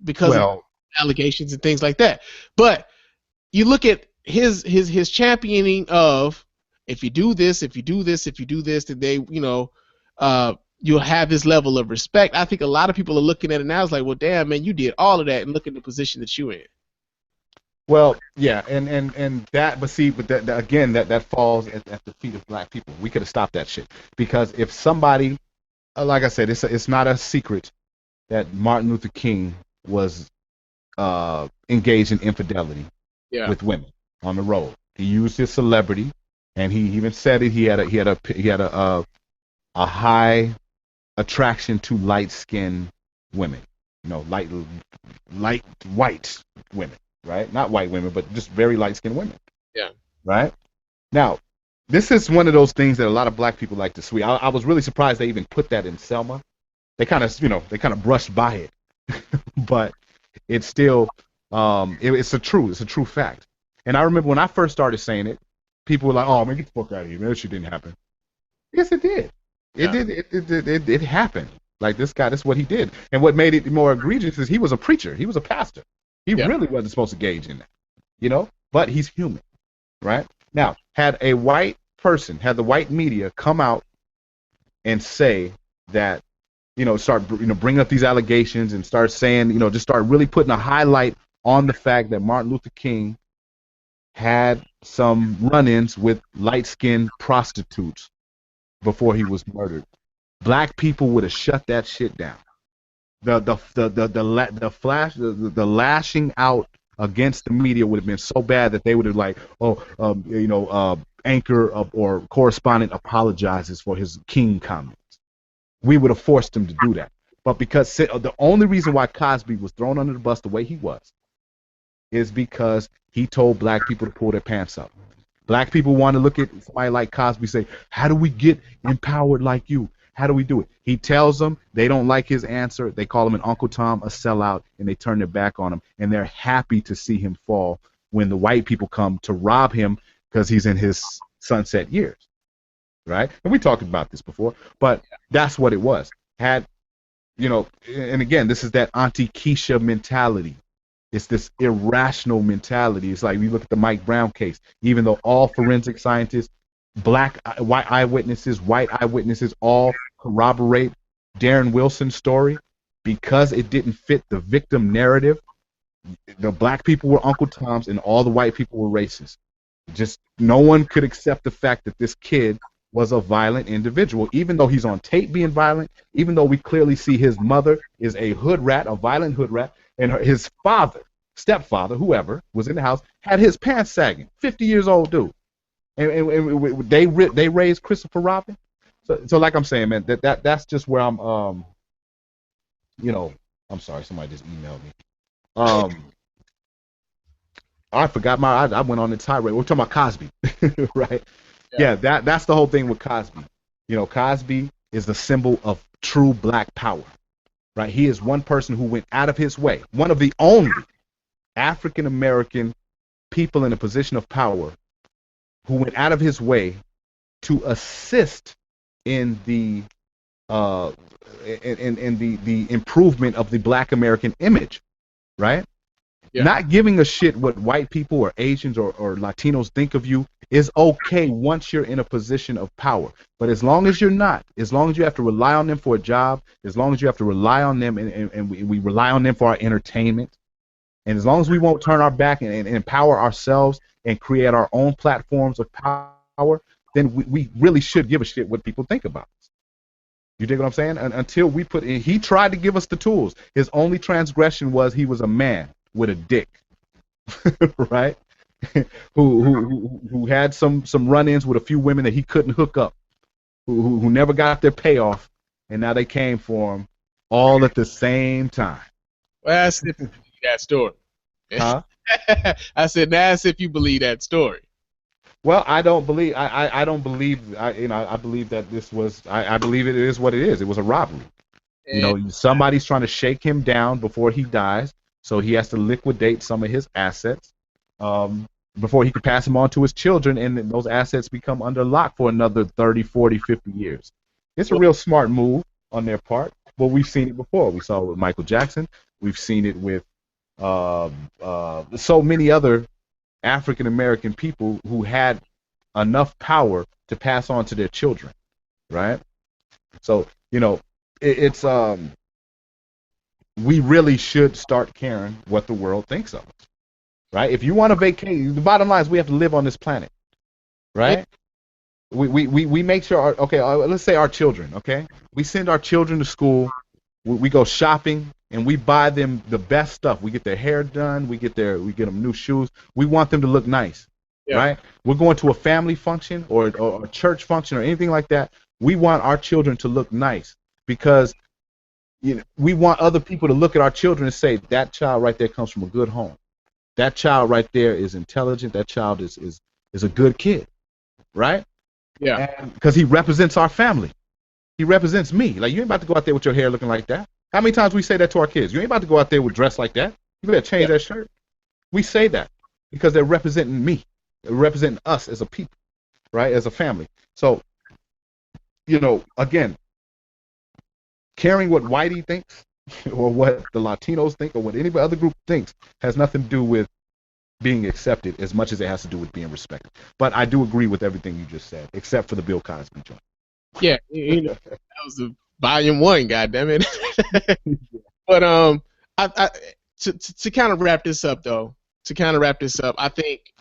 because of allegations and things like that. But you look at his championing of, if you do this, if you do this, if you do this, then they, you'll have this level of respect. I think a lot of people are looking at it now as like, well, damn, man, you did all of that, and look at the position that you're in. Well, yeah, and that, but that again, that falls at the feet of black people. We could have stopped that shit, because if somebody, like I said, it's not a secret that Martin Luther King was engaged in infidelity with women on the road. He used his celebrity, and he even said it. He had a high attraction to light-skinned women, light white women. Right? Not white women, but just very light-skinned women. Yeah. Right? Now, this is one of those things that a lot of black people like to sweep. I was really surprised they even put that in Selma. They kind of brushed by it, but it's still, it's a true fact. And I remember when I first started saying it, people were like, "Oh man, get the fuck out of here, man! That shit didn't happen." Yes, it did. It did. It happened. Like, this guy, that's what he did. And what made it more egregious is he was a preacher. He was a pastor. He really wasn't supposed to engage in that, but he's human, right? Now, had the white media come out and say that, start, bring up these allegations and start saying, just start really putting a highlight on the fact that Martin Luther King had some run-ins with light-skinned prostitutes before he was murdered, black people would have shut that shit down. The lashing out against the media would have been so bad that they would have like, anchor or correspondent apologizes for his King comments. We would have forced him to do that. But because the only reason why Cosby was thrown under the bus the way he was is because he told black people to pull their pants up. Black people want to look at somebody like Cosby, say, how do we get empowered like you? How do we do it? He tells them, they don't like his answer. They call him an Uncle Tom, a sellout, and they turn their back on him. And they're happy to see him fall when the white people come to rob him because he's in his sunset years, right? And we talked about this before, but that's what it was. And again, this is that Auntie Keisha mentality. It's this irrational mentality. It's like we look at the Mike Brown case. Even though all forensic scientists, white eyewitnesses all corroborate Darren Wilson's story, because it didn't fit the victim narrative, the black people were Uncle Toms and all the white people were racist. Just no one could accept the fact that this kid was a violent individual, even though he's on tape being violent, even though we clearly see his mother is a hood rat, a violent hood rat, and his father, stepfather, whoever was in the house, had his pants sagging. 50 years old dude. And they raised Christopher Robin. So like I'm saying, man, that's just where I'm I'm sorry, somebody just emailed me. I forgot I went on the tirade. We're talking about Cosby, right? Yeah, that's the whole thing with Cosby. Cosby is the symbol of true black power, right? He is one person who went out of his way, one of the only African American people in a position of power who went out of his way to assist in the the improvement of the black American image, right? Not giving a shit what white people or Asians or Latinos think of you is okay once you're in a position of power. But as long as you're not, as long as you have to rely on them for a job, as long as you have to rely on them and we rely on them for our entertainment, and as long as we won't turn our back and empower ourselves and create our own platforms of power, then we really should give a shit what people think about us. You dig what I'm saying? And until we put in, he tried to give us the tools. His only transgression was he was a man with a dick, right? who had some run-ins with a few women that he couldn't hook up, who never got their payoff, and now they came for him all at the same time. Well, that's if you believe that story. Huh? I said, that's if you believe that story. Well, I don't believe. I don't believe. I believe that this was. I believe it is what it is. It was a robbery. Somebody's trying to shake him down before he dies, so he has to liquidate some of his assets before he can pass them on to his children, and then those assets become under lock for another 30, 40, 50 years. It's a real smart move on their part. Well, we've seen it before. We saw it with Michael Jackson. We've seen it with so many other African American people who had enough power to pass on to their children, right? So it's we really should start caring what the world thinks of us, right? If you want to vacate, the bottom line is we have to live on this planet, right? We make sure let's say our children, okay? We send our children to school, we go shopping, and we buy them the best stuff. We get their hair done, we get them new shoes. We want them to look nice, right? We're going to a family function or a church function or anything like that. We want our children to look nice because we want other people to look at our children and say, that child right there comes from a good home. That child right there is intelligent. That child is a good kid, right? Yeah. Because he represents our family. He represents me. Like, you ain't about to go out there with your hair looking like that. How many times we say that to our kids? You ain't about to go out there with dress like that. You better change that shirt. We say that because they're representing me. They're representing us as a people, right? As a family. So, again, caring what Whitey thinks or what the Latinos think or what any other group thinks has nothing to do with being accepted as much as it has to do with being respected. But I do agree with everything you just said, except for the Bill Cosby joint. Yeah, that was the volume 1, goddammit. But to kind of wrap this up, though, I think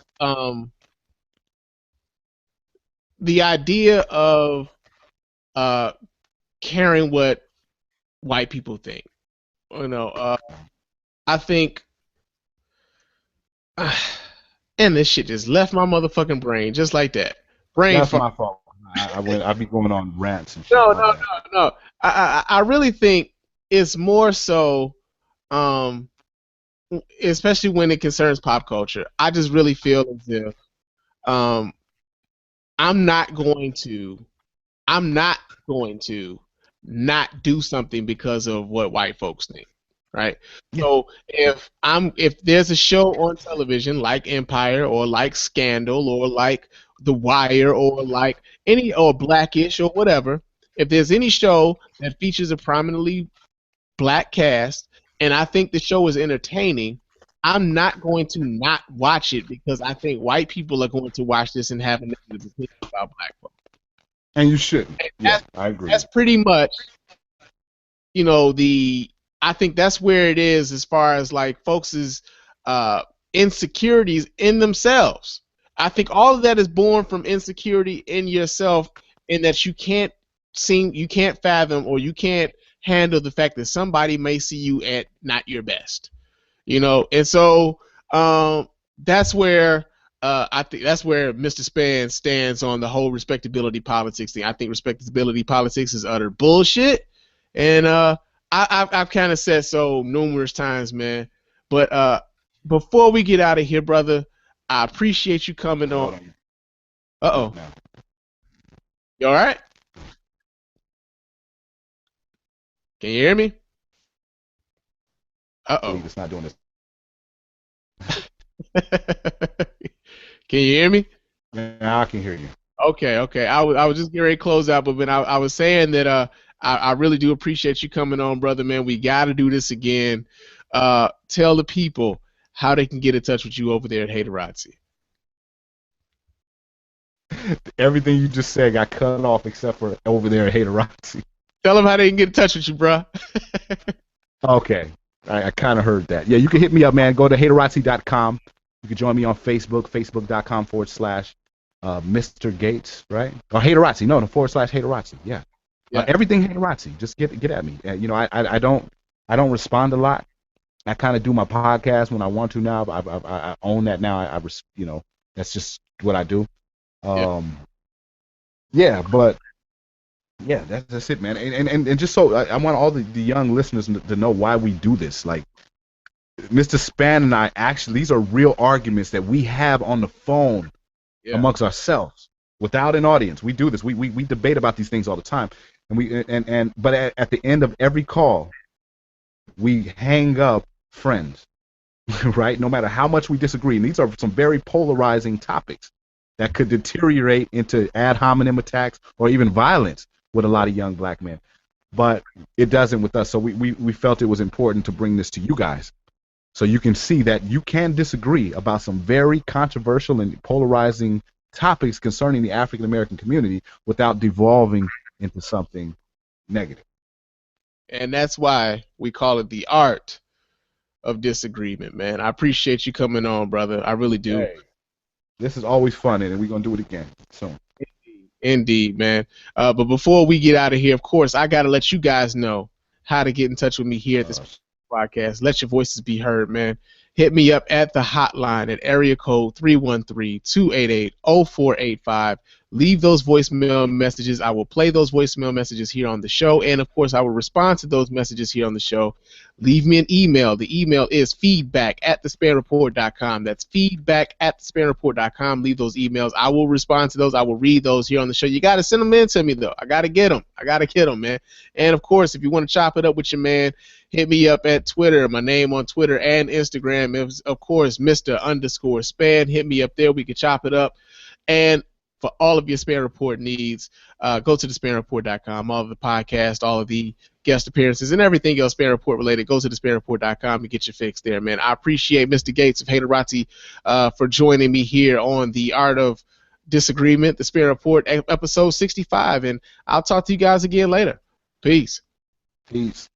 the idea of caring what white people think, I think, and this shit just left my motherfucking brain just like that. That's my fault. I've been going on rants and shit. No. I really think it's more so, especially when it concerns pop culture. I just really feel as if I'm not going to not do something because of what white folks think, right? So if there's a show on television like Empire or like Scandal or like The Wire or like or Blackish or whatever, if there's any show that features a prominently black cast and I think the show is entertaining, I'm not going to not watch it because I think white people are going to watch this and have a negative opinion about black folks. And you shouldn't. I agree. That's pretty much, I think that's where it is as far as like folks' insecurities in themselves. I think all of that is born from insecurity in yourself, in that you can't fathom or you can't handle the fact that somebody may see you at not your best, and so that's where I think that's where Mr. Spann stands on the whole respectability politics thing. I think respectability politics is utter bullshit, and I've kind of said so numerous times, man. But before we get out of here, brother, I appreciate you coming on. Uh-oh. You all right? Can you hear me? Uh-oh. It's not doing this. Can you hear me? Yeah, I can hear you. Okay. I was just getting ready to close out, but I was saying that I really do appreciate you coming on, brother, man. We got to do this again. Tell the people how they can get in touch with you over there at Haterazzi. Everything you just said got cut off except for over there at Haterazzi. Tell them how they can get in touch with you, bro. Okay. I kind of heard that. Yeah, you can hit me up, man. Go to Haterazzi.com. You can join me on Facebook, facebook.com/Mr. Gates, right? Or Haterazzi. No, /Haterazzi. Yeah. Everything Haterazzi. Just get at me. You know, I don't respond a lot. I kind of do my podcast when I want to now. I own that now. You know, that's just what I do. Yeah, but yeah, that's it, man. And just so I want all the young listeners to know why we do this. Like, Mr. Spann and I, actually, these are real arguments that we have on the phone amongst ourselves without an audience. We do this. We debate about these things all the time. And but at the end of every call, we hang up friends, right? No matter how much we disagree. And these are some very polarizing topics that could deteriorate into ad hominem attacks or even violence with a lot of young black men. But it doesn't with us. So we felt it was important to bring this to you guys, so you can see that you can disagree about some very controversial and polarizing topics concerning the African American community without devolving into something negative. And that's why we call it the Art of Disagreement, man. I appreciate you coming on, brother. I really do. Hey, this is always fun, and we're going to do it again soon. Indeed, man. But before we get out of here, of course, I got to let you guys know how to get in touch with me here at this podcast. Let your voices be heard, man. Hit me up at the hotline at area code 313-288-0485. Leave those voicemail messages. I will play those voicemail messages here on the show, and of course, I will respond to those messages here on the show. Leave me an email. The email is feedback@thespannreport.com. That's feedback@thespannreport.com. Leave those emails. I will respond to those. I will read those here on the show. You got to send them in to me, though. I got to get them. Man. And, of course, if you want to chop it up with your man, hit me up at Twitter. My name on Twitter and Instagram is, of course, Mr._Spann. Hit me up there. We can chop it up. And for all of your Spann Report needs, go to thespannreport.com. All of the podcast, all of the guest appearances, and everything else Spann Report related, go to thespannreport.com and get your fix there, man. I appreciate Mr. Gates of Haterazzi for joining me here on the Art of Disagreement, the Spann Report, episode 65, and I'll talk to you guys again later. Peace. Peace.